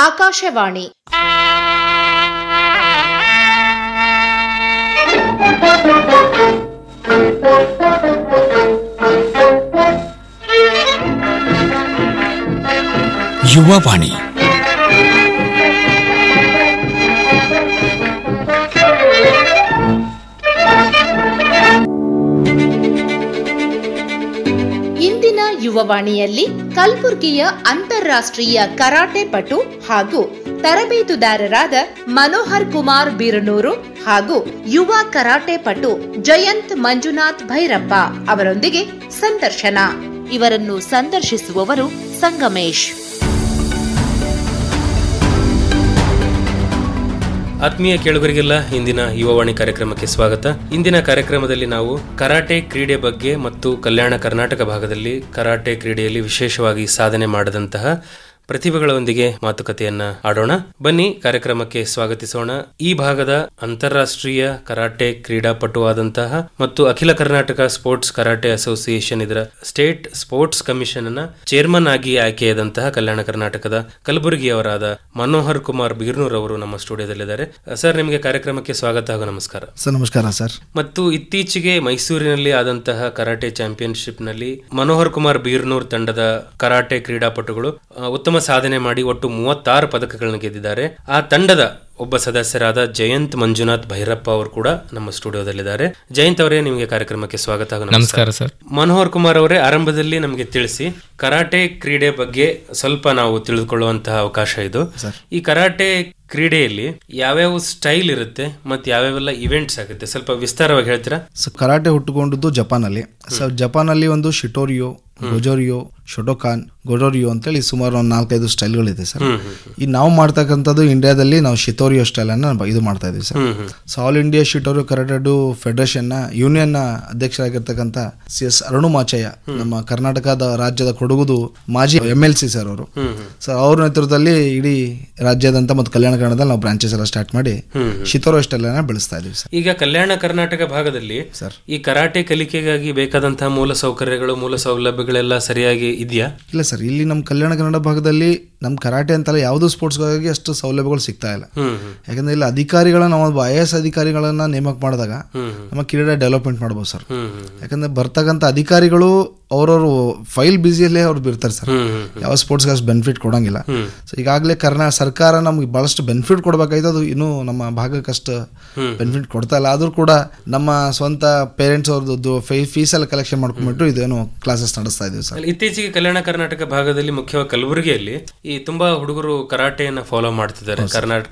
ಆಕಾಶವಾಣಿ ಯುವವಾಣಿ. ಇಂದಿನ ಯುವವಾಣಿಯಲ್ಲಿ ಕಲಬುರಗಿಯ ಅಂತಾರಾಷ್ಟ್ರೀಯ ಕರಾಟೆ ಪಟು ಹಾಗೂ ತರಬೇತುದಾರರಾದ ಮನೋಹರ್ ಕುಮಾರ್ ಬೀರನೂರು ಹಾಗೂ ಯುವ ಕರಾಟೆ ಪಟು ಜಯಂತ್ ಮಂಜುನಾಥ್ ಭೈರಪ್ಪ ಅವರೊಂದಿಗೆ ಸಂದರ್ಶನ. ಇವರನ್ನು ಸಂದರ್ಶಿಸುವವರು ಸಂಗಮೇಶ್. ಆತ್ಮೀಯ ಕೇಳುಗರಿಗೆಲ್ಲ ಇಂದಿನ ಯುವವಾಣಿ ಕಾರ್ಯಕ್ರಮಕ್ಕೆ ಸ್ವಾಗತ. ಇಂದಿನ ಕಾರ್ಯಕ್ರಮದಲ್ಲಿ ನಾವು ಕರಾಟೆ ಕ್ರೀಡೆ ಬಗ್ಗೆ ಮತ್ತು ಕಲ್ಯಾಣ ಕರ್ನಾಟಕ ಭಾಗದಲ್ಲಿ ಕರಾಟೆ ಕ್ರೀಡೆಯಲ್ಲಿ ವಿಶೇಷವಾಗಿ ಸಾಧನೆ ಮಾಡಿದಂತಹ ಪ್ರತಿಭೆಗಳೊಂದಿಗೆ ಮಾತುಕತೆಯನ್ನ ಆಡೋಣ. ಬನ್ನಿ ಕಾರ್ಯಕ್ರಮಕ್ಕೆ ಸ್ವಾಗತಿಸೋಣ. ಈ ಭಾಗದ ಅಂತಾರಾಷ್ಟ್ರೀಯ ಕರಾಟೆ ಕ್ರೀಡಾಪಟುವಾದಂತಹ ಮತ್ತು ಅಖಿಲ ಕರ್ನಾಟಕ ಸ್ಪೋರ್ಟ್ಸ್ ಕರಾಟೆ ಅಸೋಸಿಯೇಷನ್ ಇದರ ಸ್ಟೇಟ್ ಸ್ಪೋರ್ಟ್ಸ್ ಕಮಿಷನ್ ನ ಚೇರ್ಮನ್ ಆಗಿ ಆಯ್ಕೆಯಾದಂತಹ ಕಲ್ಯಾಣ ಕರ್ನಾಟಕದ ಕಲಬುರಗಿಯವರಾದ ಮನೋಹರ್ ಕುಮಾರ್ ಬೀರ್ನೂರ್ ಅವರು ನಮ್ಮ ಸ್ಟುಡಿಯೋದಲ್ಲಿದ್ದಾರೆ. ಸರ್, ನಿಮಗೆ ಕಾರ್ಯಕ್ರಮಕ್ಕೆ ಸ್ವಾಗತ ಹಾಗೂ ನಮಸ್ಕಾರ. ಸರ್, ನಮಸ್ಕಾರ ಸರ್. ಮತ್ತು ಇತ್ತೀಚೆಗೆ ಮೈಸೂರಿನಲ್ಲಿ ಆದಂತಹ ಕರಾಟೆ ಚಾಂಪಿಯನ್ಶಿಪ್ ನಲ್ಲಿ ಮನೋಹರ್ ಕುಮಾರ್ ಬೀರ್ನೂರ್ ತಂಡದ ಕರಾಟೆ ಕ್ರೀಡಾಪಟುಗಳು ಉತ್ತಮ ಸಾಧನೆ ಮಾಡಿ ಒಟ್ಟು 36 ಪದಕಗಳನ್ನು ಗೆದ್ದಿದ್ದಾರೆ. ಆ ತಂಡದ ಒಬ್ಬ ಸದಸ್ಯರಾದ ಜಯಂತ್ ಮಂಜುನಾಥ್ ಭೈರಪ್ಪ ಅವರು ಕೂಡ ನಮ್ಮ ಸ್ಟುಡಿಯೋದಲ್ಲಿದ್ದಾರೆ. ಜಯಂತ್ ಅವರೇ, ನಿಮಗೆ ಕಾರ್ಯಕ್ರಮಕ್ಕೆ ಸ್ವಾಗತ. ನಮಸ್ಕಾರ ಸರ್. ಮನೋಹರ್ ಕುಮಾರ್ ಅವರೇ, ಆರಂಭದಲ್ಲಿ ನಮಗೆ ತಿಳಿಸಿ, ಕರಾಟೆ ಕ್ರೀಡೆ ಬಗ್ಗೆ ಸ್ವಲ್ಪ ನಾವು ತಿಳಿದುಕೊಳ್ಳುವಂತಹ ಅವಕಾಶ ಇದು. ಈ ಕರಾಟೆ ಕ್ರೀಡೆಯಲ್ಲಿ ಯಾವ್ಯಾವ ಸ್ಟೈಲ್ ಇರುತ್ತೆ ಮತ್ತೆ ಯಾವ್ಯಾವೆಲ್ಲ ಇವೆಂಟ್ಸ್ ಆಗುತ್ತೆ, ಸ್ವಲ್ಪ ವಿಸ್ತಾರವಾಗಿ ಹೇಳ್ತೀರಾ? ಕರಾಟೆ ಹುಟ್ಟುಕೊಂಡಿದ್ದು ಜಪಾನ್ ಅಲ್ಲಿ. ಜಪಾನ್ ಅಲ್ಲಿ ಒಂದು ಶಿಟೋರಿಯೋ, ಗೊಜೋರಿಯೋ, ಶೊಟೋಕಾನ್, ಗೊಡೋರಿಯೋ ಅಂತೇಳಿ ಸುಮಾರು ಒಂದು 4-5 ಸ್ಟೈಲ್ಗಳಿದೆ ಸರ್. ಈ ನಾವು ಮಾಡ್ತಕ್ಕಂಥದ್ದು ಇಂಡಿಯಾದಲ್ಲಿ ನಾವು ಶಿಟೋರಿಯೋ ಸ್ಟೈಲ್ ಅನ್ನ ಇದು ಮಾಡ್ತಾ ಇದೀವಿ sir. So all India Shitoryu karate federation ನ ಯೂನಿಯನ್ ನ ಅಧ್ಯಕ್ಷರಾಗಿರ್ತಕ್ಕಂಥ CS ಅರುಣುಮಾಚಯ್ಯ, ನಮ್ಮ ಕರ್ನಾಟಕದ ರಾಜ್ಯದ ಕೊಡಗುದು ಮಾಜಿ MLC ಸರ್ ಅವರು. ಸೊ ಅವ್ರ ನೇತೃತ್ವದಲ್ಲಿ ಇಡೀ ರಾಜ್ಯಾದ್ಯಂತ ಮತ್ತು ಕಲ್ಯಾಣ ಕರ್ನಾಟಕದಲ್ಲಿ ನಾವು ಬ್ರಾಂಚಸ್ ಎಲ್ಲ ಸ್ಟಾರ್ಟ್ ಮಾಡಿ ಶಿಟೋರಿಯೋ ಸ್ಟೈಲ್ ಅನ್ನ ಬೆಳೆಸ್ತಾ ಇದೀವಿ ಸರ್. ಈಗ ಕಲ್ಯಾಣ ಕರ್ನಾಟಕ ಭಾಗದಲ್ಲಿ ಸರ್ ಈ ಕರಾಟೆ ಕಲಿಕೆಗಾಗಿ ಬೇಕಾದಂತಹ ಮೂಲ ಸೌಕರ್ಯಗಳು, ಮೂಲ ಸೌಲಭ್ಯಗಳೆಲ್ಲ ಸರಿಯಾಗಿ ಇದೆಯಾ? ಇಲ್ಲ ಸರ್, ಇಲ್ಲಿ ನಮ್ಮ ಕಲ್ಯಾಣ ಕನ್ನಡ ಭಾಗದಲ್ಲಿ ನಮ್ಮ ಕರಾಟೆ ಅಂತಲ್ಲ ಯಾವುದೋ ಸ್ಪೋರ್ಟ್ಸ್ಗಾಗಿ ಅಷ್ಟು ಸೌಲಭ್ಯಗಳು ಸಿಗ್ತಾ ಇಲ್ಲ. ಯಾಕಂದ್ರೆ ಇಲ್ಲಿ ಅಧಿಕಾರಿಗಳನ್ನ ನಾವು IAS ಅಧಿಕಾರಿಗಳನ್ನ ನೇಮಕ ಮಾಡಿದಾಗ ನಮ್ಮ ಕ್ರೀಡೆ ಡೆವಲಪ್ಮೆಂಟ್ ಮಾಡ್ಬೋದು ಸರ್. ಯಾಕಂದ್ರೆ ಬರ್ತಕ್ಕಂಥ ಅಧಿಕಾರಿಗಳು ಅವ್ರವ್ರು ಫೈಲ್ ಬಿಸಿಯಲ್ಲೇ ಅವ್ರು ಇರ್ತಾರೆ ಸರ್. ಯಾವ ಸ್ಪೋರ್ಟ್ಸ್ಗೆ ಅಷ್ಟು ಬೆನಿಫಿಟ್ ಕೊಡಂಗಿಲ್ಲ. ಸೊ ಈಗಾಗಲೇ ಸರ್ಕಾರ ನಮ್ಗೆ ಬಹಳಷ್ಟು ಬೆನಿಫಿಟ್ ಕೊಡ್ಬೇಕಾಯ್ತು, ಅದು ಇನ್ನೂ ನಮ್ಮ ಭಾಗಕ್ಕೆ ಅಷ್ಟು ಬೆನಿಫಿಟ್ ಕೊಡ್ತಾ ಇಲ್ಲ. ಆದ್ರೂ ಕೂಡ ನಮ್ಮ ಸ್ವಂತ ಪೇರೆಂಟ್ಸ್ ಅವ್ರದ್ದು ಫೀಸ್ ಎಲ್ಲ ಕಲೆಕ್ಷನ್ ಮಾಡ್ಕೊಂಡ್ಬಿಟ್ಟು ಇದೇನು ಕ್ಲಾಸಸ್ ನಡೆಸ್ತಾ ಇದೀವಿ ಸರ್. ಇತ್ತೀಚೆಗೆ ಕಲ್ಯಾಣ ಕರ್ನಾಟಕ ಭಾಗದಲ್ಲಿ, ಮುಖ್ಯವಾಗಿ ಕಲಬುರಗಿಯಲ್ಲಿ ಈ ತುಂಬಾ ಹುಡುಗರು ಕರಾಟೆಯನ್ನ ಫಾಲೋ ಮಾಡ್ತಿದ್ದಾರೆ,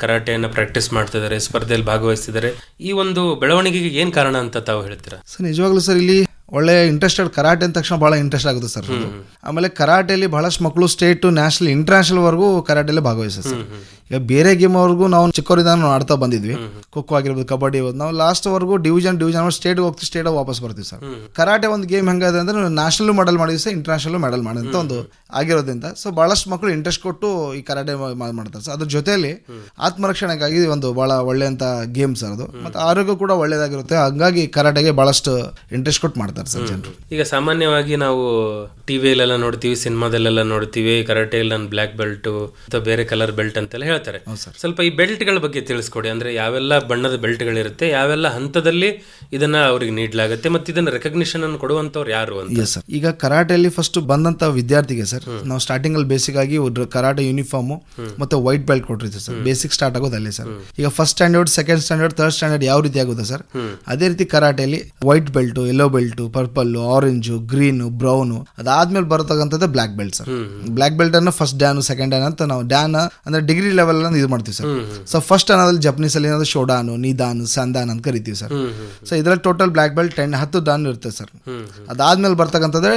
ಕರಾಟೆಯನ್ನ ಪ್ರಾಕ್ಟೀಸ್ ಮಾಡ್ತಿದ್ದಾರೆ, ಸ್ಪರ್ಧೆಯಲ್ಲಿ ಭಾಗವಹಿಸ್ತಿದ್ದಾರೆ. ಈ ಒಂದು ಬೆಳವಣಿಗೆಗೆ ಏನ್ ಕಾರಣ ಅಂತ ತಾವು ಹೇಳ್ತೀರಾ? ಸರ್, ನಿಜವಾಗ್ಲೂ ಸರ್ ಇಲ್ಲಿ ಒಳ್ಳೆ ಇಂಟ್ರೆಸ್ಟೆಡ್ ಕರಾಟೆ ಅಂದ ತಕ್ಷಣ ಬಹಳ ಇಂಟ್ರೆಸ್ಟ್ ಆಗುತ್ತೆ ಸರ್. ಆಮೇಲೆ ಕರಾಟೆಯಲ್ಲಿ ಬಹಳಷ್ಟು ಮಕ್ಕಳು ಸ್ಟೇಟ್, ನ್ಯಾಷನಲ್, ಇಂಟರ್ನ್ಯಾಷನಲ್ ವರ್ಗೂ ಕರಾಟೆಯಲ್ಲಿ ಭಾಗವಹಿಸ್ತಾರೆ ಸರ್. ಈಗ ಬೇರೆ ಗೇಮ್ ಅವ್ರಿಗೂ ನಾವು ಚಿಕ್ಕವರಿದ್ದಾಗ ನಾವು ಆಡ್ತಾ ಬಂದಿದ್ವಿ. ಖೋಖೋ ಆಗಿರ್ಬೋದು, ಕಬಡ್ಡಿ ಇರ್ಬೋದು, ನಾವು ಲಾಸ್ಟ್ ವರ್ಗೂ ಡಿವಿಷನ್ ಸ್ಟೇಟ್ ಹೋಗ್ತೀವಿ, ಸ್ಟೇಟ್ ವಾಪಸ್ ಬರ್ತೀವಿ ಸರ್. ಕರಾಟೆ ಒಂದು ಗೇಮ್ ಹೆಂಗಿದೆ ಅಂದ್ರೆ ನ್ಯಾಷನಲ್ ಮೆಡಲ್ ಮಾಡಿದ್ವಿ ಸರ್, ಇಂಟರ್ನ್ಯಾಷನಲ್ ಮೆಡಲ್ ಮಾಡಿದಂತ ಒಂದು ಆಗಿರೋದ್ರಿಂದ ಸೊ ಬಹಳಷ್ಟು ಮಕ್ಕಳು ಇಂಟ್ರೆಸ್ಟ್ ಕೊಟ್ಟು ಈ ಕರಾಟೆ ಮಾಡ್ತಾರೆ ಸರ್. ಅದ್ರ ಜೊತೆಯಲ್ಲಿ ಆತ್ಮರಕ್ಷಣೆಗಾಗಿ ಒಂದು ಬಹಳ ಒಳ್ಳೆಯಂತ ಗೇಮ್ ಸರ್ ಅದು. ಮತ್ತೆ ಆರೋಗ್ಯ ಕೂಡ ಒಳ್ಳೇದಾಗಿರುತ್ತೆ, ಹಂಗಾಗಿ ಕರಾಟೆಗೆ ಬಹಳಷ್ಟು ಇಂಟ್ರೆಸ್ಟ್ ಕೊಟ್ಟು ಮಾಡ್ತಾರೆ ಸರ್ ಜನರು. ಈಗ ಸಾಮಾನ್ಯವಾಗಿ ನಾವು ಟಿವಿಯಲ್ಲೆಲ್ಲ ನೋಡ್ತೀವಿ, ಸಿನಿಮಾದಲ್ಲೆಲ್ಲ ನೋಡ್ತೀವಿ, ಕರಾಟೆಯಲ್ಲಿ ನಾನು ಬ್ಲಾಕ್ ಬೆಲ್ಟ್ ಅಥವಾ ಬೇರೆ ಕಲರ್ ಬೆಲ್ಟ್ ಅಂತೆಲ್ಲ ಹೇಳ್ತಾರೆ. ಸ್ವಲ್ಪ ಈ ಬೆಲ್ಟ್ ಗಳ ಬಗ್ಗೆ ತಿಳಿಸ್ಕೊಡಿ. ಅಂದ್ರೆ ಯಾವೆಲ್ಲ ಬಣ್ಣದ ಬೆಲ್ಟ್ ಗಳಿರುತ್ತೆ, ಯಾವೆಲ್ಲ ಹಂತದಲ್ಲಿ ಇದನ್ನ ಅವ್ರಿಗೆ ನೀಡಲಾಗುತ್ತೆ, ಮತ್ತೆ ಇದನ್ನ ರೆಕಗ್ನಿಷನ್ ಅನ್ನು ಕೊಡುವಂತವ್ರು ಯಾರು ಅಂತ? ಈಗ ಕರಾಟೆಯಲ್ಲಿ ಫಸ್ಟ್ ಬಂದಂತ ವಿದ್ಯಾರ್ಥಿಗೆ ಸರ್ ನಾವು ಸ್ಟಾರ್ಟಿಂಗ್ ಅಲ್ಲಿ ಬೇಸಿಕ್ ಆಗಿ ಕರಾಟೆ ಯೂನಿಫಾರ್ಮ್ ಮತ್ತೆ ವೈಟ್ ಬೆಲ್ಟ್ ಕೊಟ್ಟಿರ್ತೀವಿ ಸರ್. ಬೇಸಿಕ್ ಸ್ಟಾರ್ಟ್ ಆಗೋದು ಅಲ್ಲಿ ಸರ್. ಈಗ first standard, second standard, third standard ಯಾವ ರೀತಿ ಆಗುತ್ತೆ ಸರ್, ಅದೇ ರೀತಿ ಕರಾಟೆಯಲ್ಲಿ white belt, yellow belt, purple, orange, green, brown, ಅದಾದ್ಮೇಲೆ ಬರತಕ್ಕಂಥದ್ದು black belt sir. Black belt ಅನ್ನು ಫಸ್ಟ್ ಡ್ಯಾನ್, ಸೆಕೆಂಡ್ ಡ್ಯಾನ್ ಅಂತ ನಾವು ಡ್ಯಾನ್ ಅಂದ್ರೆ ಡಿಗ್ರಿ ಲೆವೆಲ್ ಇದು ಮಾಡ್ತೀವಿ ಸರ್. ಸೊ ಫಸ್ಟ್ ಅನ್ನೋದ್ರಲ್ಲಿ ಜಪನೀಸ್ ಅಲ್ಲಿ ಏನಾದ್ರು ಶೋಡಾನು, ನಿದಾನ್, ಸಂದಾನ್ ಅಂತ ಕರಿತೀವಿ ಸರ್. ಸೊ ಇದ್ರಲ್ಲಿ ಟೋಟಲ್ ಬ್ಲಾಕ್ ಬೆಲ್ಟ್ 10 ದಾನ್ ಇರುತ್ತೆ ಸರ್. ಅದಾದ್ಮೇಲೆ ಬರ್ತಕ್ಕಂಥದ್ದೇ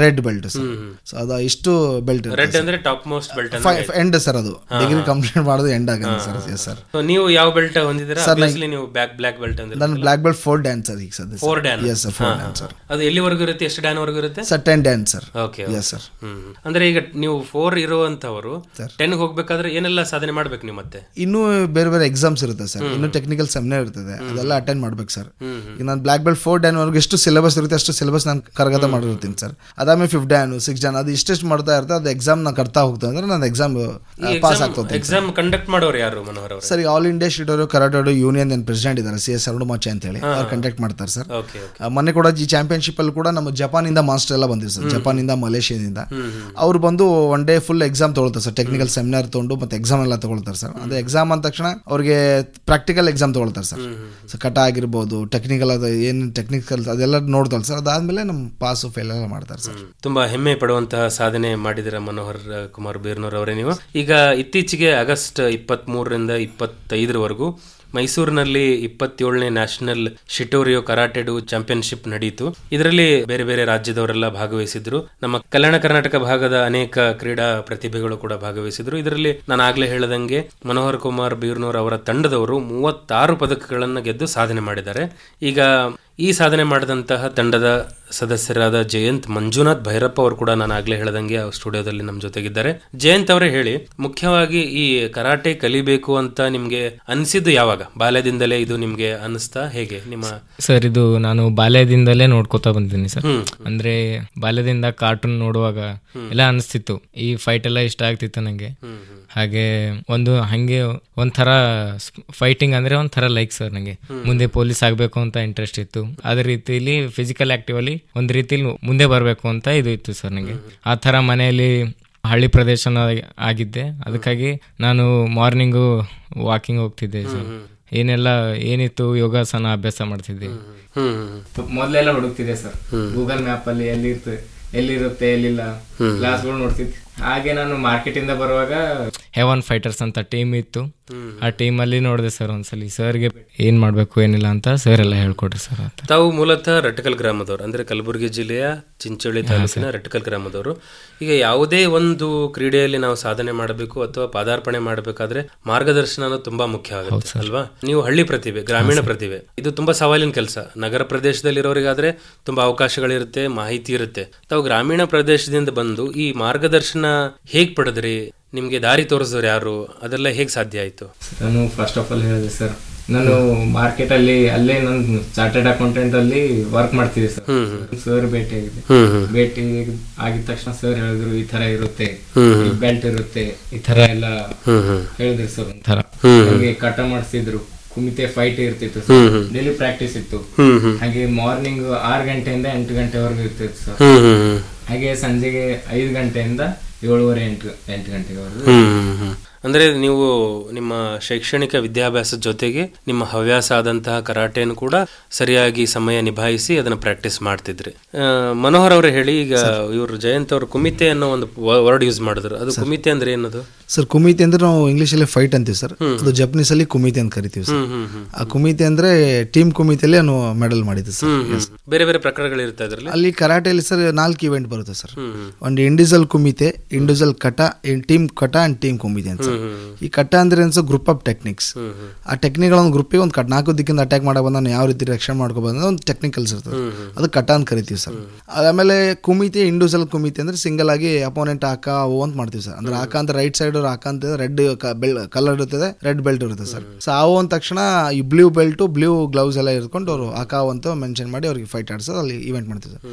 ರೆಡ್ ಬೆಲ್ಟ್ ಸರ್. ಸೊ ಅದ ಇಷ್ಟು ಬೆಲ್ಟ್ ರೆಡ್ ಅಂದ್ರೆ top most belt end sir. ಅದು ಡಿಗ್ರಿ ಕಂಪ್ಲೀಟ್ ಮಾಡೋದು ಎಂಡ್ ಆಗುತ್ತೆ ಸರ್. Yes sir. ನೀವು ಯಾವ ಬೆಲ್ಟ್ ಹೊಂದಿದ್ದೀರಾ? ನೀವು ಬ್ಲಾಕ್ ಬೆಲ್ಟ್ ಅಂದ್ರೆ ನಾನು ಬ್ಲಾಕ್ ಬೆಲ್ಟ್ 4 ಡ್ಯಾನ್ ಸರ್. ಈಗ sir 4 Dan. Yes sir, 4 Dan sir. ಅದು ಎಲ್ಲಿವರೆಗೂ ಇರುತ್ತೆ, ಎಷ್ಟು ಡ್ಯಾನ್ ವರೆಗೂ ಇರುತ್ತೆ sir? 10 Dan sir. Okay. Yes sir. ಅಂದ್ರೆ ಈಗ ನೀವು 4 ಇರುವಂತವರು 10 ಹೋಗ್ಬೇಕಾದ್ರೆ ಏನೆಲ್ಲ ಸಾಧನೆ ಸಾಧನೆ ಮಾಡ್ಬೇಕು ನೀವು ಮತ್ತೆ. ಇನ್ನೂ ಬೇರೆ ಬೇರೆ ಎಕ್ಸಾಮ್ಸ್ ಇರುತ್ತೆ ಸರ್, ಇನ್ನು ಟೆಕ್ನಿಕಲ್ ಸೆಮಿನಾರ್ ಇರ್ತದೆ, ಅದೆಲ್ಲ ಅಟೆಂಡ್ ಮಾಡ್ಬೇಕು ಸರ್. ಈಗ ನಾನು ಬ್ಲಾಕ್ ಬೆಲ್ಟ್ 4 Dan ವರೆಗೂ ಎಷ್ಟು ಸಿಲೆಬಸ್ ಇರುತ್ತೆ ಅಷ್ಟು ಸಿಲೆಬಸ್ ನಾನು ಕರಗತ ಮಾಡಿರ್ತೀನಿ ಸರ್. ಅದಾದ್ಮೇಲೆ 5 Dan 6 Dan ಅದು ಇಷ್ಟೆಷ್ಟು ಮಾಡ್ತಾ ಇರ್ತದೆ, ಅದು ಎಕ್ಸಾಮ್ ನಾನು ಕರ್ತಾ ಹೋಗ್ತಾ ಅಂದ್ರೆ ನಾನು ಎಕ್ಸಾಮ್ ಪಾಸ್ ಆಗ್ತದೆ. ಎಕ್ಸಾಮ್ ಕಂಡಕ್ಟ್ ಮಾಡೋರು ಯಾರು ಮನೋಹರ್ ಅವರು? Sir all India state karate union president ಇದ್ದಾರೆ, CS ಅರುಣಮಾಚೆ ಅಂತ ಹೇಳಿ, ಅವ್ರು ಕಂಡಕ್ಟ್ ಮಾಡ್ತಾರೆ ಸರ್. ಮೊನ್ನೆ ಕೂಡ ಈ ಚಾಂಪಿಯನ್ಶಿಪ್ ಅಲ್ಲಿ ಕೂಡ ನಮ್ಮ ಜಪಾನಿಂದ ಮಾಸ್ಟರ್ ಎಲ್ಲ ಬಂದಿದ್ರು ಸರ್, ಜಪಾನಿಂದ ಮಲೇಷಿಯಾದಿಂದ. ಅವ್ರು ಬಂದು 1 day ಫುಲ್ ಎಕ್ಸಾಮ್ ತಗೊಳ್ತಾರೆ ಸರ್, ಟೆಕ್ನಿಕಲ್ ಸೆಮಿನಾರ್ ತಗೊಂಡು ಮತ್ತೆ ಎಕ್ಸಾಮ್ ಎಲ್ಲ ತಗೊಳ್ತಾರೆ ಸರ್. ಅದೇ ಎಕ್ಸಾಮ್ ಅಂದ ತಕ್ಷಣ ಅವ್ರಿಗೆ ಪ್ರಾಕ್ಟಿಕಲ್ ಎಕ್ಸಾಮ್ ತಗೊಳ್ತಾರೆ ಸರ್. ಸೊ ಕಟ ಆಗಿರ್ಬೋದು, ಟೆಕ್ನಿಕಲ್ ಅದು ಏನು ಟೆಕ್ನಿಕಲ್ ಅದೆಲ್ಲ ನೋಡ್ತಾರೆ ಸರ್. ಅದಾದ್ಮೇಲೆ ನಮ್ಮ ಪಾಸ್ ಫೇಲ್ ಎಲ್ಲ ಮಾಡ್ತಾರೆ ಸರ್. ತುಂಬಾ ಹೆಮ್ಮೆ ಪಡುವಂತಹ ಸಾಧನೆ ಮಾಡಿದಿರ ಮನೋಹರ್ ಕುಮಾರ್ ಬೀರ್ನೂರ್ ಅವರೇ ನೀವು. ಈಗ ಇತ್ತೀಚೆಗೆ ಆಗಸ್ಟ್ 23ರಿಂದ 25ರವರೆಗೂ ಮೈಸೂರಿನಲ್ಲಿ 27ನೇ ನ್ಯಾಷನಲ್ ಶಿಟೋರಿಯೋ ಕರಾಟೆ ಡು ಚಾಂಪಿಯನ್ಶಿಪ್ ನಡೆಯಿತು. ಇದರಲ್ಲಿ ಬೇರೆ ಬೇರೆ ರಾಜ್ಯದವರೆಲ್ಲ ಭಾಗವಹಿಸಿದ್ರು. ನಮ್ಮ ಕಲ್ಯಾಣ ಕರ್ನಾಟಕ ಭಾಗದ ಅನೇಕ ಕ್ರೀಡಾ ಪ್ರತಿಭೆಗಳು ಕೂಡ ಭಾಗವಹಿಸಿದ್ರು. ಇದರಲ್ಲಿ ನಾನು ಆಗ್ಲೇ ಹೇಳದಂಗೆ ಮನೋಹರ್ ಕುಮಾರ್ ಬೀರ್ನೂರ್ ಅವರ ತಂಡದವರು 36 ಪದಕಗಳನ್ನು ಗೆದ್ದು ಸಾಧನೆ ಮಾಡಿದ್ದಾರೆ. ಈಗ ಈ ಸಾಧನೆ ಮಾಡಿದಂತಹ ತಂಡದ ಸದಸ್ಯರಾದ ಜಯಂತ್ ಮಂಜುನಾಥ್ ಭೈರಪ್ಪ ಅವರು ಕೂಡ ನಾನು ಆಗ್ಲೇ ಹೇಳದಂಗೆ ಸ್ಟುಡಿಯೋದಲ್ಲಿ ನಮ್ಮ ಜೊತೆಗಿದ್ದಾರೆ. ಜಯಂತ್ ಅವರೇ ಹೇಳಿ, ಮುಖ್ಯವಾಗಿ ಈ ಕರಾಟೆ ಕಲಿಬೇಕು ಅಂತ ನಿಮ್ಗೆ ಅನಿಸಿದ್ದು ಯಾವಾಗ? ಬಾಲ್ಯದಿಂದಲೇ ಇದು ನಿಮ್ಗೆ ಅನಿಸ್ತಾ ಹೇಗೆ ನಿಮ್ಮ? ಸರ್ ಇದು ನಾನು ಬಾಲ್ಯದಿಂದಲೇ ನೋಡ್ಕೋತಾ ಬಂದಿದ್ದೀನಿ ಸರ್. ಅಂದ್ರೆ ಬಾಲ್ಯದಿಂದ ಕಾರ್ಟೂನ್ ನೋಡುವಾಗ ಎಲ್ಲ ಅನಿಸ್ತಿತ್ತು, ಈ ಫೈಟ್ ಎಲ್ಲ ಇಷ್ಟ ಆಗ್ತಿತ್ತು ನಂಗೆ. ಹಾಗೆ ಹಂಗೆ ಒಂಥರ ಫೈಟಿಂಗ್ ಅಂದ್ರೆ ಒಂಥರ ಲೈಕ್ ಸರ್. ನಂಗೆ ಮುಂದೆ ಪೊಲೀಸ್ ಆಗ್ಬೇಕು ಅಂತ ಇಂಟ್ರೆಸ್ಟ್ ಇತ್ತು. ಅದೇ ರೀತಿಲಿ ಫಿಸಿಕಲ್ ಆಕ್ಟಿವ್ ಅಲ್ಲಿ ಒಂದ್ ರೀತಿಲಿ ಮುಂದೆ ಬರ್ಬೇಕು ಅಂತ ಇದು ಇತ್ತು ಸರ್ ನಂಗೆ. ಆ ತರ ಮನೆಯಲ್ಲಿ ಹಳ್ಳಿ ಪ್ರದೇಶ ಆಗಿದ್ದೆ, ಅದಕ್ಕಾಗಿ ನಾನು ಮಾರ್ನಿಂಗು ವಾಕಿಂಗ್ ಹೋಗ್ತಿದ್ದೆ ಸರ್. ಏನಿತ್ತು ಯೋಗಾಸನ ಅಭ್ಯಾಸ ಮಾಡ್ತಿದ್ದೆ. ಮೊದಲೆಲ್ಲ ಹುಡುಕ್ತಿದ್ದೆ ಸರ್ ಗೂಗಲ್ ಮ್ಯಾಪ್ ಅಲ್ಲಿ ಎಲ್ಲಿರುತ್ತೆ ಎಲ್ಲಿಲ್ಲ ಕ್ಲಾಸ್ಗಳು ನೋಡ್ತಿದ್ದೆ. ಹಾಗೆ ನಾನು ಮಾರ್ಕೆಟ್ ಇಂದ ಬರುವಾಗ ಹೆವನ್ ಫೈಟರ್ಸ್ ಅಂತ ಟೀಮ್ ಇತ್ತು. ಆ ಟೀಮ್ ಅಲ್ಲಿ ನೋಡಿದೆ ಸರ್ ಒಂದ್ಸಲಿ. ಸರ್ಗೆ ಏನ್ ಮಾಡ್ಬೇಕು ಏನಿಲ್ಲ ಅಂತ ಸರ್ ಎಲ್ಲ ಹೇಳ್ಕೊಡ್ರಿ ಸರ್. ತಾವು ಮೂಲತಃ ರಟ್ಕಲ್ ಗ್ರಾಮದವರು, ಅಂದ್ರೆ ಕಲಬುರಗಿ ಜಿಲ್ಲೆಯ ಚಿಂಚೋಳಿ ತಾಲೂಕಿನ ರಟ್ಕಲ್ ಗ್ರಾಮದವರು. ಈಗ ಯಾವುದೇ ಒಂದು ಕ್ರೀಡೆಯಲ್ಲಿ ನಾವು ಸಾಧನೆ ಮಾಡಬೇಕು ಅಥವಾ ಪಾದಾರ್ಪಣೆ ಮಾಡಬೇಕಾದ್ರೆ ಮಾರ್ಗದರ್ಶನ ಅನ್ನೋದು ತುಂಬಾ ಮುಖ್ಯ ಆಗುತ್ತೆ ಅಲ್ವಾ? ನೀವು ಹಳ್ಳಿ ಪ್ರತಿಭೆ, ಗ್ರಾಮೀಣ ಪ್ರತಿಭೆ, ಇದು ತುಂಬಾ ಸವಾಲಿನ ಕೆಲಸ. ನಗರ ಪ್ರದೇಶದಲ್ಲಿರೋರಿಗಾದ್ರೆ ತುಂಬಾ ಅವಕಾಶಗಳಿರುತ್ತೆ, ಮಾಹಿತಿ ಇರುತ್ತೆ. ತಾವು ಗ್ರಾಮೀಣ ಪ್ರದೇಶದಿಂದ ಬಂದು ಈ ಮಾರ್ಗದರ್ಶನ ಹೇಗ್ ಪಡೆದ್ರಿ? ನಿಮ್ಗೆ ದಾರಿ ತೋರಿಸಿದ್ರು ಯಾರು? ಅದೆಲ್ಲ ಹೇಗ್ ಸಾಧ್ಯ ಆಯ್ತು? ನಾನು ಫಸ್ಟ್ ಆಫ್ ಆಲ್ ಹೇಳಿದೆ ಸರ್, ನಾನು ಮಾರ್ಕೆಟ್ ಅಲ್ಲಿ ಅಲ್ಲೇ ನಾನು ಚಾರ್ಟೆಡ್ ಅಕೌಂಟೆಂಟ್ ಅಲ್ಲಿ ವರ್ಕ್ ಮಾಡ್ತಿದ್ದೆ ಸರ್. ಸರ್ ಭೇಟಿ ಆಗಿದ ತಕ್ಷಣ ಸರ್ ಹೇಳಿದ್ರು ಈ ತರ ಇರುತ್ತೆ, ಬೆಲ್ಟ್ ಇರುತ್ತೆ, ಈ ತರ ಎಲ್ಲ ಹೇಳಿದ್ರು ಸರ್. ಒಂಥರ ನನಗೆ ಕಟ ಮಾಡಿಸಿದ್ರು. ಕುಮಿತೆ ಫೈಟ್ ಇರ್ತಿತ್ತು ಸರ್, ಡೈಲಿ ಪ್ರಾಕ್ಟೀಸ್ ಇತ್ತು. ಹಾಗೆ ಮಾರ್ನಿಂಗ್ 6 ಗಂಟೆಯಿಂದ 8 ಗಂಟೆವರೆಗೂ ಇರ್ತಿತ್ತು ಸರ್. ಹಾಗೆ ಸಂಜೆಗೆ 5 ಗಂಟೆಯಿಂದ 7:30 8 ಗಂಟೆವರೆಗೂ. ಅಂದ್ರೆ ನೀವು ನಿಮ್ಮ ಶೈಕ್ಷಣಿಕ ವಿದ್ಯಾಭ್ಯಾಸದ ಜೊತೆಗೆ ನಿಮ್ಮ ಹವ್ಯಾಸ ಆದಂತಹ ಕರಾಟೆಯನ್ನು ಕೂಡ ಸರಿಯಾಗಿ ಸಮಯ ನಿಭಾಯಿಸಿ ಅದನ್ನ ಪ್ರಾಕ್ಟೀಸ್ ಮಾಡ್ತಿದ್ರಿ. ಮನೋಹರ್ ಅವರೇ ಹೇಳಿ, ಈಗ ಇವರು ಜಯಂತ್ ಅವರು ಕುಮಿತೆ ಅನ್ನೋ ಒಂದು ವರ್ಡ್ ಯೂಸ್ ಮಾಡಿದ್ರು. ಅದು ಕುಮಿತೆ ಅಂದ್ರೆ ಏನದು ಸರ್? ಕುಮಿತೆ ಅಂದ್ರೆ ನಾವು ಇಂಗ್ಲಿಷ್ ಅಲ್ಲಿ ಫೈಟ್ ಅಂತೀವಿ ಸರ್, ಅದು ಜಪನೀಸ್ ಅಲ್ಲಿ ಕುಮಿತೆ ಅಂತ ಕರಿತೀವಿ ಸರ್. ಆ ಕುಮಿತೆ ಅಂದ್ರೆ ಟೀಮ್ ಕುಮಿತೆಯಲ್ಲಿ ನಾನು ಮೆಡಲ್ ಮಾಡಿದ್ದೆ ಸರ್. ಬೇರೆ ಬೇರೆ ಪ್ರಕಾರಗಳು ಇರುತ್ತೆ ಅದರಲ್ಲಿ. ಅಲ್ಲಿ ಕರಾಟೆಯಲ್ಲಿ ಸರ್ 4 ಇವೆಂಟ್ ಬರುತ್ತೆ ಸರ್. ಒಂದು ಇಂಡಿವಿಜುವಲ್ ಕುಮಿತೆ, ಇಂಡಿವಿಜುವಲ್ ಕಟ, ಟೀಮ್ ಕಟ ಅಂಡ್ ಟೀಮ್ ಕುಮಿತೆ ಅಂತ. ಈ ಕಟ್ಟ ಅಂದ್ರೆ ಗ್ರೂಪ್ ಆಫ್ ಟೆಕ್ನಿಕ್ಸ್. ಆ ಟೆಕ್ನಿಕ್ ಒಂದು ಗ್ರೂಪಿಗೆ ಒಂದು 4 ದಿಕ್ಕಿಂದ ಅಟ್ಯಾಕ್ ಮಾಡೋ ಬಂದ ಯಾವ ರೀತಿ ರಕ್ಷಣೆ ಮಾಡ್ಕೋಬಹುದು ಒಂದು ಟೆಕ್ನಿಕಲ್ಸ್ ಇರ್ತದೆ, ಅದು ಕಟ ಅಂತ ಕರಿತೀವಿ ಸರ್. ಆಮೇಲೆ ಕುಮಿತೆ, ಇಂಡಿವಿಜುವಲ್ ಕುಮಿತೆ ಅಂದ್ರೆ ಸಿಂಗಲ್ ಆಗಿ ಅಪೋನೆಂಟ್ ಹಾಕ ಅಂತ ಮಾಡ್ತೀವಿ ಸರ್. ಅಂದ್ರೆ ಹಾಕ ಅಂತ ರೈಟ್ ಸೈಡ್ ಹಾಕ ಅಂತ ರೆಡ್ ಕಲರ್ ಇರ್ತದೆ, ರೆಡ್ ಬೆಲ್ಟ್ ಇರುತ್ತೆ ಸರ್. ಸೊ ಅವು ಅಂದ ತಕ್ಷಣ ಈ ಬ್ಲೂ ಬೆಲ್ಟ್, ಬ್ಲೂ ಗ್ಲೌಸ್ ಎಲ್ಲ ಇಟ್ಕೊಂಡು ಅವರು ಹಾಕಾವ್ ಅಂತ ಮೆನ್ಷನ್ ಮಾಡಿ ಅವ್ರಿಗೆ ಫೈಟ್ ಆಡ್ಸೋದು ಅಲ್ಲಿ ಇವೆಂಟ್ ಮಾಡ್ತೀವಿ ಸರ್.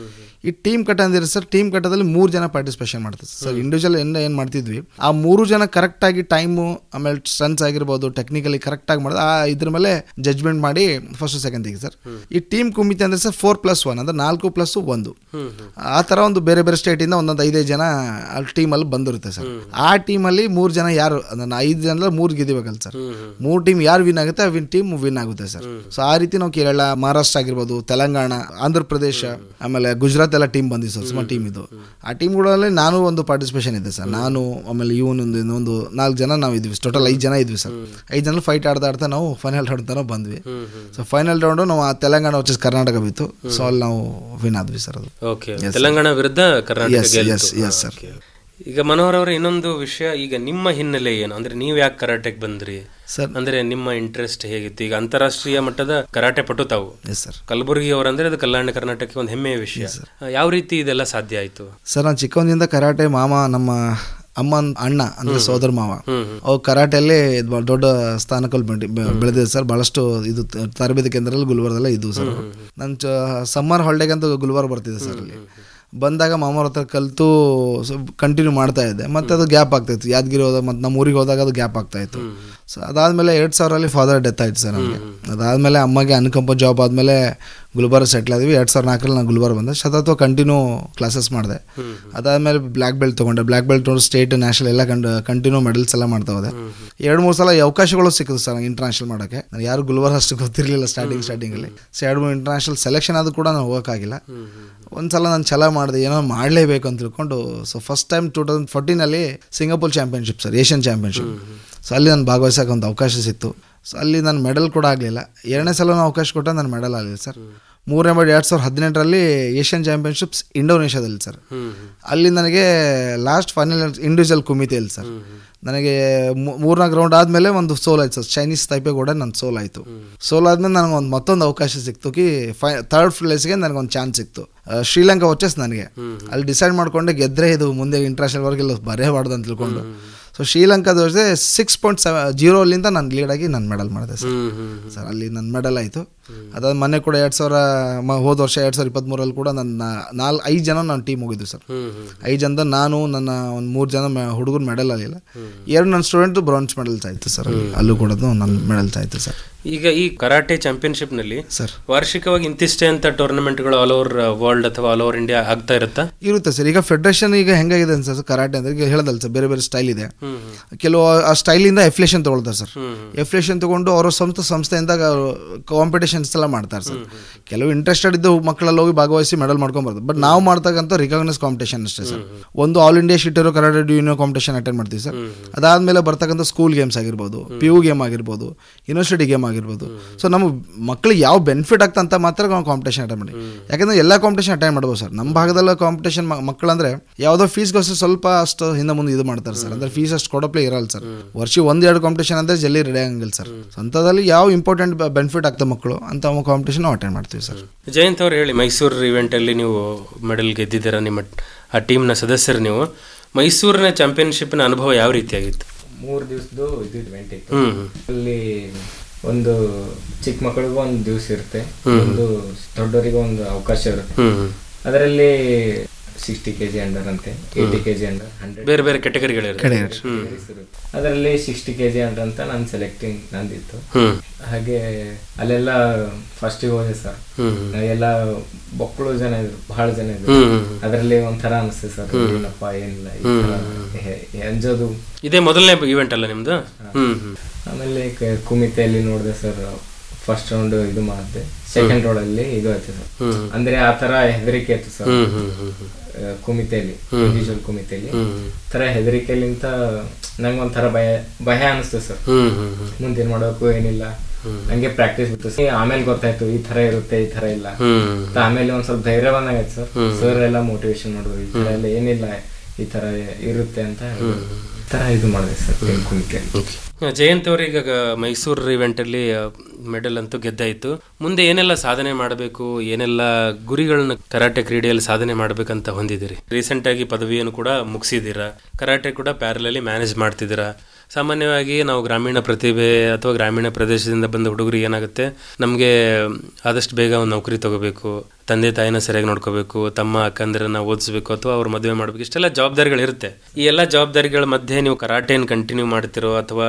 ಈ ಟೀಮ್ ಕಟ ಅಂದ್ರೆ ಸರ್, ಟೀಮ್ ಕಟದಲ್ಲಿ 3 ಜನ ಪಾರ್ಟಿಸಿಪೇಷನ್ ಮಾಡ್ತಾರೆ ಸರ್. ಇಂಡಿವಿಜುವಲ್ ಏನ್ ಮಾಡ್ತಿದ್ವಿ, ಆ 3 ಜನ ಕರೆಕ್ಟ್ ಆಗಿ ಟೈಮು ಆಮೇಲೆ ಸ್ಟನ್ಸ್ ಆಗಿರ್ಬೋದು ಟೆಕ್ನಿಕಲಿ ಕರೆಕ್ಟ್ ಆಗಿ ಮಾಡೋದು, ಇದ್ರ ಮೇಲೆ ಜಡ್ಜ್ಮೆಂಟ್ ಮಾಡಿ ಫಸ್ಟ್ ಸೆಕೆಂಡ್ ತೆಗಿ ಸರ್. ಈ ಟೀಮ್ ಕುಮಿತೆ ಅಂದ್ರೆ ಸರ್ 4+1 ಅಂದ್ರೆ 4+1. ಆ ತರ ಒಂದು ಬೇರೆ ಬೇರೆ ಸ್ಟೇಟ್ ಇಂದ ಒಂದೊಂದು 5 ಜನ ಟೀಮ್ ಅಲ್ಲಿ ಬಂದಿರುತ್ತೆ ಸರ್. ಆ ಟೀಮ್ ಅಲ್ಲಿ 3 ಜನ ಯಾರು 5 ಜನ 3 ಗೆದಿಬೇಕಲ್ಲ ಸರ್. 3 ಟೀಮ್ ಯಾರು ವಿನ್ ಆಗುತ್ತೆ ಆ ಟೀಮ್ ವಿನ್ ಆಗುತ್ತೆ ಸರ್. ಸೊ ಆ ರೀತಿ ನಾವು ಕೇರಳ, ಮಹಾರಾಷ್ಟ್ರ ಆಗಿರ್ಬೋದು, ತೆಲಂಗಾಣ, ಆಂಧ್ರ ಪ್ರದೇಶ, ಆಮೇಲೆ ಗುಜರಾತ್ ಎಲ್ಲ ಟೀಮ್ ಬಂದಿದೆ ಸರ್. ಸುಮಾರು ಟೀಮ್ ಇದು. ಆ ಟೀಮ್ಗಳಲ್ಲಿ ನಾನು ಒಂದು ಪಾರ್ಟಿಸಿಪೇಷನ್ ಇದೆ ಸರ್. ನಾನು ಆಮೇಲೆ ಇವನೊಂದು 4 ಜನ ನಾವು ಇದ್ವಿ, ಟೋಟಲ್ 5 ಜನ ಇದ್ವಿ ಸರ್. 5 ಜನ ಫೈಟ್ ಆಡ್ತಾ ನಾವು ಫೈನಲ್ ರೌಂಡ್ ತನಕ ಬಂದ್ವಿ. ಸೊ ಫೈನಲ್ ರೌಂಡ್ ನಾವು ತೆಲಂಗಾಣ ವರ್ಸಸ್ ಕರ್ನಾಟಕ ಬಿತ್ತು. ಸೊ ಅಲ್ಲಿ ನಾವು ವಿನ್ ಆದ್ವಿ ಸರ್. ಅದು ತೆಲಂಗಾಣ ವಿರುದ್ಧ ಕರ್ನಾಟಕ. ಈಗ ಮನೋಹರ್ ಅವರ ಇನ್ನೊಂದು ವಿಷಯ, ಈಗ ನಿಮ್ಮ ಹಿನ್ನೆಲೆ ಏನು, ಅಂದ್ರೆ ನೀವು ಯಾಕೆ ಕರಾಟೆಗೆ ಬಂದ್ರಿ ಸರ್? ಅಂದ್ರೆ ನಿಮ್ಮ ಇಂಟ್ರೆಸ್ಟ್ ಹೇಗಿತ್ತು? ಈಗ ಅಂತಾರಾಷ್ಟ್ರೀಯ ಮಟ್ಟದ ಕರಾಟೆ ಪಟು ತಾವು ಕಲಬುರಗಿ ಅವರಂದ್ರೆ ಅದು ಕಲ್ಯಾಣ ಕರ್ನಾಟಕಕ್ಕೆ ಒಂದು ಹೆಮ್ಮೆಯ ವಿಷಯ. ಯಾವ ರೀತಿ ಇದೆಲ್ಲ ಸಾಧ್ಯ ಆಯ್ತು ಸರ್? ನಾನು ಚಿಕ್ಕವನಿಂದ ಕರಾಟೆ ನಮ್ಮ ಅಮ್ಮನ ಅಣ್ಣ ಅಂದ್ರೆ ಸೋದರ ಮಾವ ಅವ್ರು ಕರಾಟೆಯಲ್ಲಿ ದೊಡ್ಡ ಸ್ಥಾನಕ್ಕಲ್ಲಿ ಬೆಳೆದಿದೆ ಸರ್. ಬಹಳಷ್ಟು ಇದು ತರಬೇತಿ ಕೇಂದ್ರದಲ್ಲಿ ಗುಲ್ಬರ್ಗದಲ್ಲೇ ಇದ್ವು ಸರ್. ನಾನು ಸಮ್ಮರ್ ಹಾಲಿಡೇಗೆ ಅಂತ ಗುಲ್ಬರ್ಗ ಬರ್ತಿದ್ದೆ ಸರ್. ಅಲ್ಲಿ ಬಂದಾಗ ಮಾಮವ್ರ ಹತ್ರ ಕಲಿತು ಕಂಟಿನ್ಯೂ ಮಾಡ್ತಾ ಇದ್ದೆ. ಮತ್ತೆ ಅದು ಗ್ಯಾಪ್ ಆಗ್ತಾಯಿತ್ತು. ಯಾದಗಿರಿ ಹೋದಾಗ ಮತ್ತು ನಮ್ಮ ಊರಿಗೆ ಹೋದಾಗ ಅದು ಗ್ಯಾಪ್ ಆಗ್ತಾಯಿತ್ತು. ಸೊ ಅದಾದಮೇಲೆ 2000 ಫಾದರ್ ಡೆತ್ ಆಯಿತು ಸರ್ ನಮಗೆ. ಅದಾದಮೇಲೆ ಅಮ್ಮಗೆ ಅನ್ಕಂಪ ಜಾಬ್ ಆದಮೇಲೆ ಗುಲ್ಬರ್ಗ ಸೆಟ್ಲ್ ಆದ್ವಿ. 2004 ನಾನು ಗುಲ್ಬರ್ಗ ಬಂದೆ. ಸತತ ಕಂಟಿನ್ಯೂ ಕ್ಲಾಸಸ್ ಮಾಡಿದೆ. ಅದಾದಮೇಲೆ ಬ್ಲ್ಯಾಕ್ ಬೆಲ್ಟ್ ತೊಗೊಂಡೆ. ಬ್ಲ್ಯಾಕ್ ಬೆಲ್ಟ್ ತೊಗೊಂಡು ಸ್ಟೇಟ್ ನ್ಯಾಷನಲ್ ಎಲ್ಲ ಕಂಟಿನ್ಯೂ ಮೆಡಲ್ಸ್ ಎಲ್ಲ ಮಾಡ್ತಾ ಹೋದೆ. 2-3 ಸಲ ಅವಕಾಶಗಳು ಸಿಕ್ಕಿತು ಸರ್ ನಂಗೆ ಇಂಟರ್ನ್ಯಾಷನಲ್ ಮಾಡೋಕ್ಕೆ. ನಾನು ಯಾರು ಗುಲ್ಬರ್ಗ ಅಷ್ಟು ಗೊತ್ತಿರಲಿಲ್ಲ ಸ್ಟಾರ್ಟಿಂಗಲ್ಲಿ. ಸೊ 2-3 ಇಂಟರ್ನ್ಯಾಷನಲ್ ಸೆಲೆಕ್ಷನ್ ಆದರೂ ಕೂಡ ನಾನು ಹೋಗೋಕ್ಕಾಗಿಲ್ಲ. ಒಂದು ಸಲ ನಾನು ಛಲ ಮಾಡಿದೆ, ಏನೋ ಮಾಡಲೇಬೇಕು ಅಂತ ತಿಳ್ಕೊಂಡು. So first time 2014 Singapore championship sir, Asian championship. So ಅಲ್ಲಿ ನಾನು ಭಾಗವಹಿಸೋಕೆ ಒಂದು ಅವಕಾಶ ಸಿಕ್ತು. ಸೊ ಅಲ್ಲಿ ನಾನು ಮೆಡಲ್ ಕೂಡ ಆಗಲಿಲ್ಲ. 2ನೇ ಸಲ ಅವಕಾಶ ಕೊಟ್ಟ ನಾನು ಮೆಡಲ್ ಆಗಲಿಲ್ಲ ಸರ್. 3ನೇ 2018 ಏಷ್ಯನ್ ಚಾಂಪಿಯನ್ಶಿಪ್ಸ್ ಇಂಡೋನೇಷ್ಯಾದಲ್ಲಿ ಸರ್. ಅಲ್ಲಿ ನನಗೆ ಲಾಸ್ಟ್ ಫೈನಲ್ ಇಂಡಿವಿಜುವಲ್ ಕುಮಿತೆಯಲ್ಲಿ ಸರ್ ನನಗೆ 3-4 ರೌಂಡ್ ಆದಮೇಲೆ ಒಂದು ಸೋಲ್ ಆಯ್ತು ಸರ್. ಚೈನೀಸ್ ತೈಪೆ ಕೂಡ ನನ್ನ ಸೋಲ್ ಆಯಿತು. ಸೋಲ್ ಆದಮೇಲೆ ನನಗೆ ಮತ್ತೊಂದು ಅವಕಾಶ ಸಿಕ್ತು. ಥರ್ಡ್ ಪ್ಲೇಸ್ಗೆ ನನಗೊಂದು ಚಾನ್ಸ್ ಸಿಕ್ತು. ಶ್ರೀಲಂಕಾ ವರ್ಚಸ್ ನನಗೆ. ಅಲ್ಲಿ ಡಿಸೈಡ್ ಮಾಡಿಕೊಂಡೆ ಗೆದ್ದರೆ ಇದು ಮುಂದೆ ಇಂಟರ್ನ್ಯಾಷನಲ್ ವರ್ಗೆಲ್ಲ ಬರೆಯಬಾರ್ದು ಅಂತ ತಿಳ್ಕೊಂಡು. ಸೊ ಶ್ರೀಲಂಕಾದ ವರ್ಷ 6.0 ನಾನು ಲೀಡಾಗಿ ನಾನು ಮೆಡಲ್ ಮಾಡಿದೆ ಸರ್. ಅಲ್ಲಿ ನನ್ನ ಮೆಡಲ್ ಆಯಿತು. ಅದಾದ ಮೊನ್ನೆ ಕೂಡ ಹೋದ ವರ್ಷ 2023 ಕೂಡ ನನ್ನ 5 ಜನ ನನ್ನ ಟೀಮ್ ಹೋಗಿದ್ದು ಸರ್. 5 ಜನದ ನಾನು ನನ್ನ ಒಂದು 3 ಜನ ಹುಡುಗರು ಮೆಡಲ್ ಆಗಲಿಲ್ಲ. 2 ನನ್ನ ಸ್ಟೂಡೆಂಟ್ ಬ್ರಾನ್ಸ್ ಮೆಡಲ್ಸ್ ಆಯಿತು ಸರ್. ಅಲ್ಲೂ ಕೂಡ ನನ್ನ ಮೆಡಲ್ಸ್ ಆಯಿತು ಸರ್. ಈಗ ಈ ಕರಾಟೆ ಚಾಂಪಿಯನ್ಶಿಪ್ನಲ್ಲಿ ಸರ್ ವಾರ್ಷಿಕವಾಗಿ ಇಂತಿಷ್ಟೇ ಅಂತ ಟೂರ್ನಮೆಂಟ್ಗಳು ಆಲ್ ಓವರ್ ವರ್ಲ್ಡ್ ಅಥವಾ ಆಲ್ ಓವರ್ ಇಂಡಿಯಾ ಆಗ್ತಾ ಇರುತ್ತೆ ಸರ್. ಈಗ ಫೆಡರೇಷನ್ ಈಗ ಹೆಂಗಾಗಿದೆ ಅನ್ಸ ಕರಾಟೆ ಅಂದ್ರೆ ಈಗ ಹೇಳದಲ್ಲ ಸರ್, ಬೇರೆ ಬೇರೆ ಸ್ಟೈಲ್ ಇದೆ. ಕೆಲವು ಆ ಸ್ಟೈಲಿಂದ ಎಫ್ಲೇಷನ್ ತಗೊಳ್ತಾರೆ ಸರ್. ಎಫ್ಲೇಷನ್ ತಗೊಂಡು ಅವರ ಸಂಸ್ಥೆಯಿಂದ ಕಾಂಪಿಟೇಷನ್ಸ್ ಎಲ್ಲ ಮಾಡ್ತಾರೆ ಸರ್. ಕೆಲವು ಇಂಟ್ರೆಸ್ಟೆಡ್ ಇದ್ದು ಮಕ್ಕಳಲ್ಲಿ ಹೋಗಿ ಭಾಗವಹಿಸಿ ಮೆಡಲ್ ಮಾಡ್ಕೊಂಡ್ಬಾರ್ದು. ಬಟ್ ನಾವು ಮಾಡ್ತಕ್ಕಂಥ ರಿಕಗ್ನೈಸ್ ಕಾಂಪಿಟೇಷನ್ ಅಷ್ಟೇ ಸರ್. ಒಂದು all India Shitoryu karate union competition attend ಮಾಡ್ತೀವಿ ಸರ್. ಅದಾದ್ಮೇಲೆ ಬರ್ತಕ್ಕಂಥ ಸ್ಕೂಲ್ ಗೇಮ್ಸ್ ಆಗಿರ್ಬೋದು, PU ಗೇಮ್ ಆಗಿರ್ಬೋದು, ಯೂನಿವರ್ಸಿಟಿ ಗೇಮ್ ಆಗಿರ್ಬೋದು. ಸೊ ನಮ್ಮ ಮಕ್ಕಳಿಗೆ ಯಾವ ಬೆನಿಫಿಟ್ ಆಗ್ತಂತ ಮಾತ್ರ ನಾವು ಕಾಂಪಿಟೇಷನ್ ಅಟೆಂಡ್ ಮಾಡಿ. ಯಾಕಂದ್ರೆ ಎಲ್ಲ ಕಾಂಪಿಟೇಷನ್ ಅಟೆಂಡ್ ಮಾಡ್ಬೋದು ಸರ್. ನಮ್ಮ ಭಾಗದಲ್ಲ ಕಾಂಪಿಟೇಷನ್ ಮಕ್ಕಳಂದ್ರೆ ಯಾವುದೋ ಫೀಸ್ಗೋಸ್ಕರ ಸ್ವಲ್ಪ ಅಷ್ಟು ಹಿಂದೆ ಮುಂದೆ ಇದು ಮಾಡ್ತಾರೆ ಸರ್. ಅಂದ್ರೆ ಫೀಸ್ ಅಷ್ಟು ಕೊಡೋಪ್ಲೇ ಇರಲ್ಲ ಸರ್. ವರ್ಷ 1-2 ಕಾಂಪಿಟೇಷನ್ ಅಂದ್ರೆ ಜಲ್ದಿ ರೆಡಿ ಆಗಂಗಿಲ್ಲ ಸರ್. ಅಂಥದ್ರಲ್ಲಿ ಯಾವ ಇಂಪಾರ್ಟೆಂಟ್ ಬೆನಿಫಿಟ್ ಆಗ್ತದೆ ಮಕ್ಕಳು ಅಂತ ಕಾಂಪಿಟೇಷನ್ ನಾವು ಅಟೆಂಡ್ ಮಾಡ್ತೀವಿ ಸರ್. ಜಯಂತ್ ಅವ್ರು ಹೇಳಿ, ಮೈಸೂರು ಇವೆಂಟಲ್ಲಿ ನೀವು ಮೆಡಲ್ ಗೆದ್ದಿದ್ದೀರಾ, ನಿಮ್ಮ ಆ ಟೀಮ್ನ ಸದಸ್ಯರು ನೀವು. ಮೈಸೂರಿನ ಚಾಂಪಿಯನ್ಶಿಪ್ನ ಅನುಭವ ಯಾವ ರೀತಿಯಾಗಿತ್ತು? 3 ದಿವಸದ್ದು ಇದು ಇವೆಂಟ್ ಇತ್ತು. ಅಲ್ಲಿ ಒಂದು ಚಿಕ್ಕ ಮಕ್ಕಳಿಗೂ ಒಂದು ದಿವಸ ಇರುತ್ತೆ, ಒಂದು ದೊಡ್ಡವರಿಗೂ ಒಂದು ಅವಕಾಶ ಇರುತ್ತೆ. ಅದರಲ್ಲಿ 60 kg ಅಂಡರ್ ಅಂತೆ, 80 kg ಅಂಡರ್, 100 ಬೇರೆ ಬೇರೆ ಕೆಟಗರಿಗಳಿರುತ್ತೆ. ಅದರಲ್ಲಿ 60 kg ಅಂಡರ್ ಅಂತ ನಾನು ಸೆಲೆಕ್ಟಿಂಗ್ ನಂದಿತ್ತು. ಹಾಗೆ ಅಲ್ಲೆಲ್ಲ ಫಸ್ಟಿಗೆ ಹೋದೆ ಸರ್. ಎಲ್ಲ ಮಕ್ಕಳು ಜನ ಇದ್ರು, ಬಹಳ ಜನ ಇದ್ರು. ಅದರಲ್ಲಿ ಒಂಥರ ಅನಿಸ್ತು ಸರ್, ಏನಪ್ಪ ಏನಿಲ್ಲ ಅಂಜೋದು. ಇದೇ ಮೊದಲನೇ ಇವೆಂಟ್ ಅಲ್ಲ ನಿಮ್ದು? ಆಮೇಲೆ ಕುಮಿತೆಯಲ್ಲಿ ನೋಡಿದೆ ಸರ್. ಫಸ್ಟ್ ರೌಂಡ್ ಇದು ಮಾಡಿದೆ, ಸೆಕೆಂಡ್ ರೌಂಡ್ ಅಲ್ಲಿ ಇದು ಆಯ್ತು ಸರ್. ಅಂದ್ರೆ ಆ ತರ ಹೆದರಿಕೆ ಇತ್ತು ಸರ್ ಕುಮಿತೆಯಲ್ಲಿ, ಇಂಡಿವಿಜುವಲ್ ಕುಮಿತೆಯಲ್ಲಿ. ತರ ಹೆದರಿಕೆಲಿಂತ ನಂಗೆ ಒಂಥರ ಭಯ ಅನಿಸ್ತು ಸರ್. ಮುಂದೇನ್ ಮಾಡೋಕು ಏನಿಲ್ಲ, ಹಂಗೆ ಪ್ರಾಕ್ಟೀಸ್ ಬಿಟ್ಟು ಆಮೇಲೆ ಗೊತ್ತಾಯ್ತು ಈ ತರ ಇರುತ್ತೆ, ಈ ತರ ಇಲ್ಲ. ಆಮೇಲೆ ಒಂದ್ ಸ್ವಲ್ಪ ಧೈರ್ಯ ಬಂದಾಗೈತೆ ಸರ್. ಸರ್ ಎಲ್ಲ ಮೋಟಿವೇಶನ್ ಮಾಡಿದ್ರು, ಈ ತರ ಎಲ್ಲ ಏನಿಲ್ಲ, ಈ ತರ ಇರುತ್ತೆ ಅಂತ ತರ ಇದು ಮಾಡಿದೆ ಸರ್ ಕುಮಿತೆಯಲ್ಲಿ. ಜಯಂತ್ ಅವ್ರಿಗೆ ಮೈಸೂರು ಇವೆಂಟಲ್ಲಿ ಮೆಡಲ್ ಅಂತೂ ಗೆದ್ದಾಯಿತು. ಮುಂದೆ ಏನೆಲ್ಲ ಸಾಧನೆ ಮಾಡಬೇಕು, ಏನೆಲ್ಲ ಗುರಿಗಳನ್ನ ಕರಾಟೆ ಕ್ರೀಡೆಯಲ್ಲಿ ಸಾಧನೆ ಮಾಡಬೇಕಂತ ಹೊಂದಿದ್ದೀರಿ? ರೀಸೆಂಟಾಗಿ ಪದವಿಯನ್ನು ಕೂಡ ಮುಗಿಸಿದ್ದೀರಾ, ಕರಾಟೆ ಕೂಡ ಪ್ಯಾರಲಲ್ಲಿ ಮ್ಯಾನೇಜ್ ಮಾಡ್ತಿದ್ದೀರಾ. ಸಾಮಾನ್ಯವಾಗಿ ನಾವು ಗ್ರಾಮೀಣ ಪ್ರತಿಭೆ ಅಥವಾ ಗ್ರಾಮೀಣ ಪ್ರದೇಶದಿಂದ ಬಂದ ಹುಡುಗರಿಗೆ ಏನಾಗುತ್ತೆ, ನಮಗೆ ಆದಷ್ಟು ಬೇಗ ಒಂದು ನೌಕರಿ ತಗೋಬೇಕು, ತಂದೆ ತಾಯಿನ ಸರಿಯಾಗಿ ನೋಡ್ಕೋಬೇಕು, ತಮ್ಮ ಅಕ್ಕಂದಿರನ್ನ ಓದಿಸ್ಬೇಕು ಅಥವಾ ಅವ್ರ ಮದುವೆ ಮಾಡಬೇಕು, ಇಷ್ಟೆಲ್ಲ ಜವಾಬ್ದಾರಿಗಳಿರುತ್ತೆ. ಈ ಎಲ್ಲ ಜವಾಬ್ದಾರಿಗಳ ಮಧ್ಯೆ ನೀವು ಕರಾಟೆಯನ್ನು ಕಂಟಿನ್ಯೂ ಮಾಡ್ತಿರೋ ಅಥವಾ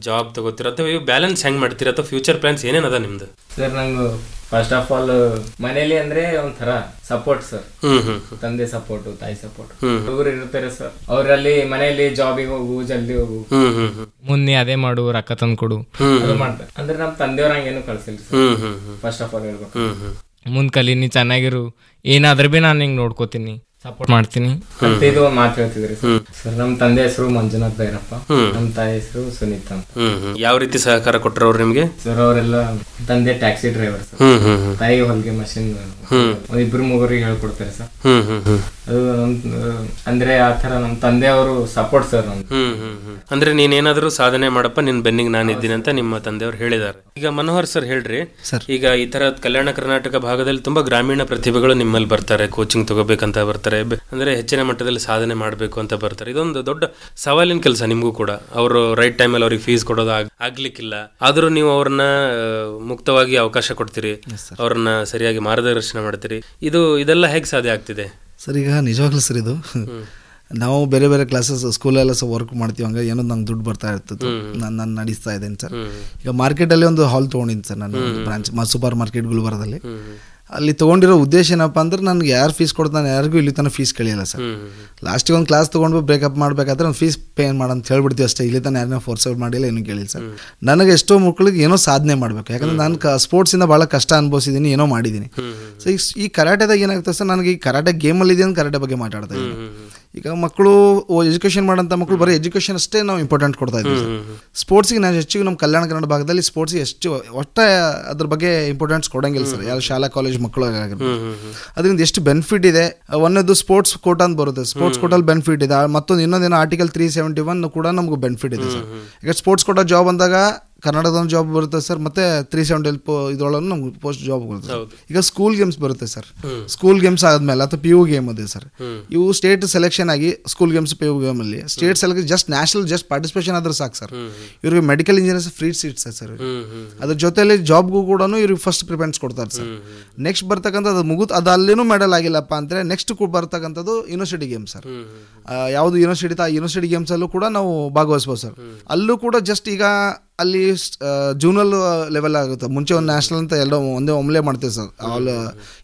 ಜಾಬ್ ತಗೋತಿರೋ ಅಥವಾ ಇವು ಬ್ಯಾಲೆನ್ಸ್ ಹೆಂಗ್ ಮಾಡ್ತೀರಾ ಅಥವಾ ಫ್ಯೂಚರ್ ಪ್ಲಾನ್ಸ್ ಏನೇನದ ನಿಮ್ದು? ಸರ್ ನಂಗೆ ಫಸ್ಟ್ ಆಫ್ ಆಲ್ ಮನೇಲಿ ಅಂದ್ರೆ ಒಂಥರ ಸಪೋರ್ಟ್ ಸರ್. ತಂದೆ ಸಪೋರ್ಟ್, ತಾಯಿ ಸಪೋರ್ಟ್, ಹುಡುಗರು ಇರ್ತಾರೆ ಸರ್. ಅವರಲ್ಲಿ ಮನೆಯಲ್ಲಿ ಜಾಬಿಗೆ ಹೋಗು, ಜಲ್ದಿ ಹೋಗು, ಮುಂದೆ ಅದೇ ಮಾಡು, ರೊಕ್ಕ ತಂದು ಕೊಡು ಅದು ಮಾಡ್ತಾರೆ. ಅಂದ್ರೆ ನಮ್ ತಂದೆಯವ್ರ ಹಂಗೇನು ಕಳ್ಸಿಲ್ಲ ಸರ್. ಫಸ್ಟ್ ಆಫ್ ಆಲ್ ಹೇಳ್ಬೇಕು, ಮುಂದ್ ಕಲೀನಿ, ಚೆನ್ನಾಗಿರು, ಏನಾದ್ರೆ ಬಿ ನಾನು ಹಿಂಗ್ ನೋಡ್ಕೋತೀನಿ, ಸಪೋರ್ಟ್ ಮಾಡ್ತೀನಿ ಅಂತ ಇದು ಒಂದು ಮಾತು ಹೇಳ್ತಿದ್ರಿ ಸರ್. ನಮ್ ತಂದೆ ಹೆಸರು ಮಂಜುನಾಥ್ ಭೈರಪ್ಪ, ನಮ್ ತಾಯಿ ಹೆಸರು ಸುನೀತಾ ಅಂತ. ಯಾವ ರೀತಿ ಸಹಕಾರ ಕೊಟ್ಟರು ಅವ್ರು ನಿಮ್ಗೆ? ಸರ್ ಅವರೆಲ್ಲ, ತಂದೆ ಟ್ಯಾಕ್ಸಿ ಡ್ರೈವರ್ ಸರ್, ತಾಯಿ ಹೊಲಿಗೆ ಮಷಿನ್, 2-3 ಹೇಳ್ಕೊಡ್ತಾರೆ ಸರ್. ಅದು ಅಂದ್ರೆ ಆ ತರ ನಮ್ಮ ತಂದೆಯವರು ಸಪೋರ್ಟ್ ಸರ್. ಅಂದ್ರೆ ನೀನೇನಾದ್ರೂ ಸಾಧನೆ ಮಾಡಪ್ಪ, ನಿನ್ ಬೆನ್ನಿಗೆ ನಾನು ಇದ್ದೀನಿ ಅಂತ ನಿಮ್ಮ ತಂದೆಯವರು ಹೇಳಿದ್ದಾರೆ. ಈಗ ಮನೋಹರ್ ಸರ್ ಹೇಳ್ರಿ, ಈಗ ಈ ತರ ಕಲ್ಯಾಣ ಕರ್ನಾಟಕ ಭಾಗದಲ್ಲಿ ತುಂಬಾ ಗ್ರಾಮೀಣ ಪ್ರತಿಭೆಗಳು ನಿಮ್ಮಲ್ಲಿ ಬರ್ತಾರೆ, ಕೋಚಿಂಗ್ ತಗೋಬೇಕಂತ ಬರ್ತಾರೆ, ಅಂದ್ರೆ ಹೆಚ್ಚಿನ ಮಟ್ಟದಲ್ಲಿ ಸಾಧನೆ ಮಾಡಬೇಕು ಅಂತ ಬರ್ತಾರೆ. ಇದೊಂದು ದೊಡ್ಡ ಸವಾಲಿನ ಕೆಲಸ ನಿಮ್ಗೂ ಕೂಡ. ಅವರು ರೈಟ್ ಟೈಮಲ್ಲಿ ಅವ್ರಿಗೆ ಫೀಸ್ ಕೊಡೋದು ಆಗ್ಲಿಕ್ಕಿಲ್ಲ, ಆದ್ರೂ ನೀವು ಅವ್ರನ್ನ ಮುಕ್ತವಾಗಿ ಅವಕಾಶ ಕೊಡ್ತೀರಿ, ಅವ್ರನ್ನ ಸರಿಯಾಗಿ ಮಾರ್ಗದರ್ಶನ ಮಾಡ್ತೀರಿ. ಇದೆಲ್ಲ ಹೇಗೆ ಸಾಧ್ಯ ಆಗ್ತಿದೆ ಸರ್? ಈಗ ನಿಜವಾಗ್ಲೂ ಸರ್, ಇದು ನಾವು ಬೇರೆ ಬೇರೆ ಕ್ಲಾಸಸ್ ಸ್ಕೂಲೆಲ್ಲ ವರ್ಕ್ ಮಾಡ್ತೀವಿ, ಹಂಗೆ ಏನೋ ನಂಗೆ ದುಡ್ಡು ಬರ್ತಾ ಇರ್ತದೆ, ನಾನು ನಡೆಸ್ತಾ ಇದ್ದೇನೆ ಸರ್. ಈಗ ಮಾರ್ಕೆಟಲ್ಲಿ ಒಂದು ಹಾಲ್ ತೊಗೊಂಡಿನಿ ಸರ್, ನಾನು ಬ್ರಾಂಚ್ ಸೂಪರ್ ಮಾರ್ಕೆಟ್ ಗುಲ್ಬರ್ಗದಲ್ಲಿ. ಅಲ್ಲಿ ತೊಗೊಂಡಿರೋ ಉದ್ದೇಶ ಏನಪ್ಪ ಅಂದ್ರೆ, ನನಗೆ ಯಾರು ಫೀಸ್ ಕೊಡ್ತಾನೆ ಯಾರಿಗೂ ಇಲ್ಲಿ ತನಕ ಫೀಸ್ ಕಳಿಯಲ್ಲ ಸರ್. ಲಾಸ್ಟಿಗೆ ಒಂದು ಕ್ಲಾಸ್ ತೊಗೊಂಡು ಬ್ರೇಕಪ್ ಮಾಡಬೇಕಾದ್ರೆ ಒಂದು ಫೀಸ್ ಪೇ ಮಾಡಂತ ಹೇಳ್ಬಿಡ್ತೀವಿ ಅಷ್ಟೇ. ಇಲ್ಲಿ ತನಕ ಯಾರನ್ನ ಫೋರ್ಸ್ ಮಾಡಿಲ್ಲ, ಏನೂ ಕೇಳಿಲ್ಲ ಸರ್. ನನಗೆ ಎಷ್ಟೋ ಮಕ್ಕಳಿಗೆ ಏನೋ ಸಾಧನೆ ಮಾಡಬೇಕು, ಯಾಕಂದ್ರೆ ನಾನು ಸ್ಪೋರ್ಟ್ಸಿಂದ ಭಾಳ ಕಷ್ಟ ಅನುಭವಿಸಿದ್ದೀನಿ, ಏನೋ ಮಾಡಿದ್ದೀನಿ. ಸೊ ಈ ಕರಾಟೆದಾಗ ಏನಾಗ್ತದೆ ಸರ್, ನನಗೆ ಈ ಕರಾಟೆ ಗೇಮಲ್ಲಿ ಇದೆ ಕರಾಟೆ ಬಗ್ಗೆ ಮಾತಾಡ್ತಾ ಇದ್ದೀನಿ. ಈಗ ಮಕ್ಕಳು ಎಜುಕೇಷನ್ ಮಾಡೋಂಥ ಮಕ್ಕಳು ಬರೀ ಎಜುಕೇಷನ್ ಅಷ್ಟೇ ನಾವು ಇಂಪಾರ್ಟೆಂಟ್ ಕೊಡ್ತಾ ಇದ್ದೀವಿ ಸರ್. ಸ್ಪೋರ್ಟ್ಸಿಗೆ ನಾನು ಹೆಚ್ಚಿಗೆ ನಮ್ಮ ಕಲ್ಯಾಣ ಕರ್ನಾಟಕ ಭಾಗದಲ್ಲಿ ಸ್ಪೋರ್ಟ್ಸಿಗೆ ಒಟ್ಟೆ ಅದ್ರ ಬಗ್ಗೆ ಇಂಪಾರ್ಟೆನ್ಸ್ ಕೊಡಂಗಿಲ್ಲ ಸರ್, ಯಾರು ಶಾಲಾ ಕಾಲೇಜ್ ಮಕ್ಕಳು ಆಗಿರ್ಬೋದು. ಅದರಿಂದ ಎಷ್ಟು ಬೆನಿಫಿಟ್ ಇದೆ. ಒಂದೊಂದು ಸ್ಪೋರ್ಟ್ಸ್ ಕೋಟಾ ಅಂತ ಬರುತ್ತೆ, ಸ್ಪೋರ್ಟ್ಸ್ ಕೋಟಲ್ಲಿ ಬೆನಿಫಿಟ್ ಇದೆ. ಮತ್ತೊಂದು ಇನ್ನೊಂದೇನೋ ಆರ್ಟಿಕಲ್ 371 ಕೂಡ ನಮ್ಗೆ ಬೆನಿಫಿಟ್ ಇದೆ ಸರ್. ಈಗ ಸ್ಪೋರ್ಟ್ಸ್ ಕೋಟಾ ಜಾಬ್ ಅಂದಾಗ ಕರ್ನಾಟಕದ ಜಾಬ್ ಬರುತ್ತೆ ಸರ್, ಮತ್ತೆ 370 ಇದರೊಳಗೆ ನಮ್ಗೆ ಪೋಸ್ಟ್ ಜಾಬ್ ಬರುತ್ತೆ. ಈಗ ಸ್ಕೂಲ್ ಗೇಮ್ಸ್ ಬರುತ್ತೆ ಸರ್, ಸ್ಕೂಲ್ ಗೇಮ್ಸ್ ಆದ್ಮೇಲೆ ಅಥವಾ PU ಗೇಮ್ ಇದೆ ಸರ್, ಇವು ಸ್ಟೇಟ್ ಸೆಲೆಕ್ಷನ್ ಆಗಿ ಸ್ಕೂಲ್ ಗೇಮ್ಸ್ PU ಗೇಮ್ ಅಲ್ಲಿ state selection just national just participation ಆದ್ರೆ ಸಾಕು ಸರ್. ಇವ್ರಿಗೆ medical engineers free seats sir. ಅದ್ರ ಜೊತೆಲಿ ಜಾಬ್ಗೂ ಕೂಡ ಇವ್ರಿಗೆ ಫಸ್ಟ್ ಪ್ರಿಫರೆನ್ಸ್ ಕೊಡ್ತಾರೆ ಸರ್. ನೆಕ್ಸ್ಟ್ ಬರ್ತಕ್ಕಂಥದ್ದು ಮುಗಿದು ಅದು ಅಲ್ಲೇನೂ ಮೆಡಲ್ ಆಗಿಲ್ಲಪ್ಪ ಅಂದರೆ ನೆಕ್ಸ್ಟ್ ಬರ್ತಕ್ಕಂಥದ್ದು ಯೂನಿವರ್ಸಿಟಿ ಗೇಮ್ ಸರ್. ಯಾವುದು ಯೂನಿವರ್ಸಿಟಿ ಗೇಮ್ಸ್ ಅಲ್ಲೂ ಕೂಡ ನಾವು ಭಾಗವಹಿಸ್ಬೋದು ಸರ್. ಅಲ್ಲೂ ಕೂಡ ಜಸ್ಟ್ ಈಗ ಅಲ್ಲಿ ಜೂನಲ್ ಲೆವೆಲ್ ಆಗುತ್ತೆ, ಮುಂಚೆ ಒಂದು ನ್ಯಾಷನಲ್ ಅಂತ ಎಲ್ಲ ಒಮ್ಮೆ ಮಾಡ್ತೀವಿ ಸರ್ ಆಲ್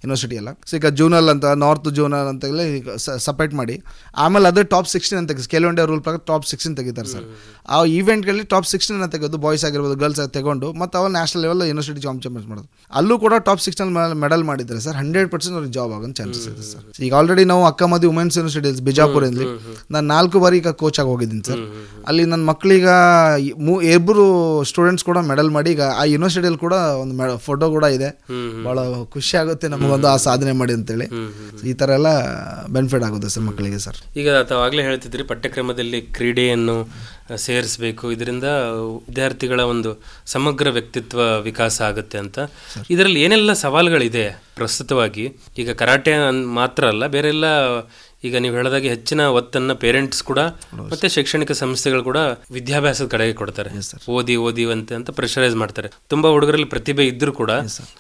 ಯೂನಿವರ್ಸಿಟಿ ಎಲ್ಲ. ಸೊ ಈಗ ಜೂನಲ್ ಅಂತ, ನಾರ್ತ್ ಜೂನಲ್ ಅಂತ ಈಗ ಸಪ್ರೇಟ್ ಮಾಡಿ ಆಮೇಲೆ ಅದೇ ಟಾಪ್ 16 ಅಂತ ಸ್ಕೇಲ್ ಇಂಡಿಯಾ ರೂಲ್ ಪ್ರಕಾರ ಟಾಪ್ 16 ತೆಗಿತಾರೆ ಸರ್. ಆ ಈವೆಂಟ್ಗಳಲ್ಲಿ ಟಾಪ್ 16 ಅಂತ ತೆಗೆದು ಬಾಯ್ಸ್ ಆಗಿರ್ಬೋದು ಗರ್ಲ್ಸ್ ತೆಗೊಂಡು ಮತ್ತೆ ಅವ್ರು ನ್ಯಾಷನಲ್ ಲೆವೆಲ್ ಯೂನಿವರ್ಸಿಟಿ ಚಾಂಪಿಯನ್ಸ್ ಮಾಡೋದು. ಅಲ್ಲೂ ಕೂಡ ಟಾಪ್ 16 ಮೆಡಲ್ ಮಾಡಿದ್ದಾರೆ ಸರ್. 100% ಅವ್ರಿಗೆ ಜಾಬ್ ಆಗೋ ಚಾನ್ಸಸ್ ಇದೆ ಸರ್. ಈಗ ಆಲ್ರೆಡಿ ನಾವು ಅಕ್ಕಮದಿ ವುಮೆನ್ಸ್ ಯೂನಿವರ್ಸಿಟಿ ಬಿಜಾಪುರಲ್ಲಿ ನಾನು 4 ಬಾರಿ ಈಗ ಕೋಚ್ ಆಗಿ ಹೋಗಿದ್ದೀನಿ ಸರ್. ಅಲ್ಲಿ ನನ್ನ ಮಕ್ಕಳೀಗ 2 ಸ್ಟೂಡೆಂಟ್ಸ್ ಕೂಡ ಮೆಡಲ್ ಮಾಡಿ ಈಗ ಆ ಯೂನಿವರ್ಸಿಟಿಯಲ್ಲಿ ಕೂಡ ಒಂದು ಫೋಟೋ ಕೂಡ ಇದೆ. ಬಹಳ ಖುಷಿ ಆಗುತ್ತೆ ನಮಗೊಂದು ಆ ಸಾಧನೆ ಮಾಡಿ ಅಂತೇಳಿ. ಈ ತರ ಎಲ್ಲ ಬೆನಿಫಿಟ್ ಆಗುತ್ತೆ ಸರ್ ಮಕ್ಕಳಿಗೆ ಸರ್. ಈಗ ತಾವಾಗಲೇ ಹೇಳ್ತಿದ್ರಿ ಪಠ್ಯಕ್ರಮದಲ್ಲಿ ಕ್ರೀಡೆಯನ್ನು ಸೇರಿಸಬೇಕು, ಇದರಿಂದ ವಿದ್ಯಾರ್ಥಿಗಳ ಒಂದು ಸಮಗ್ರ ವ್ಯಕ್ತಿತ್ವ ವಿಕಾಸ ಆಗುತ್ತೆ ಅಂತ. ಇದರಲ್ಲಿ ಏನೆಲ್ಲ ಸವಾಲುಗಳಿದೆ ಪ್ರಸ್ತುತವಾಗಿ? ಈಗ ಕರಾಟೆ ಮಾತ್ರ ಅಲ್ಲ, ಬೇರೆ ಎಲ್ಲ ಈಗ ನೀವು ಹೇಳಿದಾಗೆ ಹೆಚ್ಚಿನ ಒತ್ತನ್ನು ಪೇರೆಂಟ್ಸ್ ಕೂಡ ಮತ್ತೆ ಶೈಕ್ಷಣಿಕ ಸಂಸ್ಥೆಗಳು ಕೂಡ ವಿದ್ಯಾಭ್ಯಾಸದ ಕಡೆಗೆ ಕೊಡ್ತಾರೆ. ಓದಿ ಅಂತ ಪ್ರೆಷರೈಸ್ ಮಾಡ್ತಾರೆ. ತುಂಬಾ ಹುಡುಗರಲ್ಲಿ ಪ್ರತಿಭೆ ಇದ್ರೂ ಕೂಡ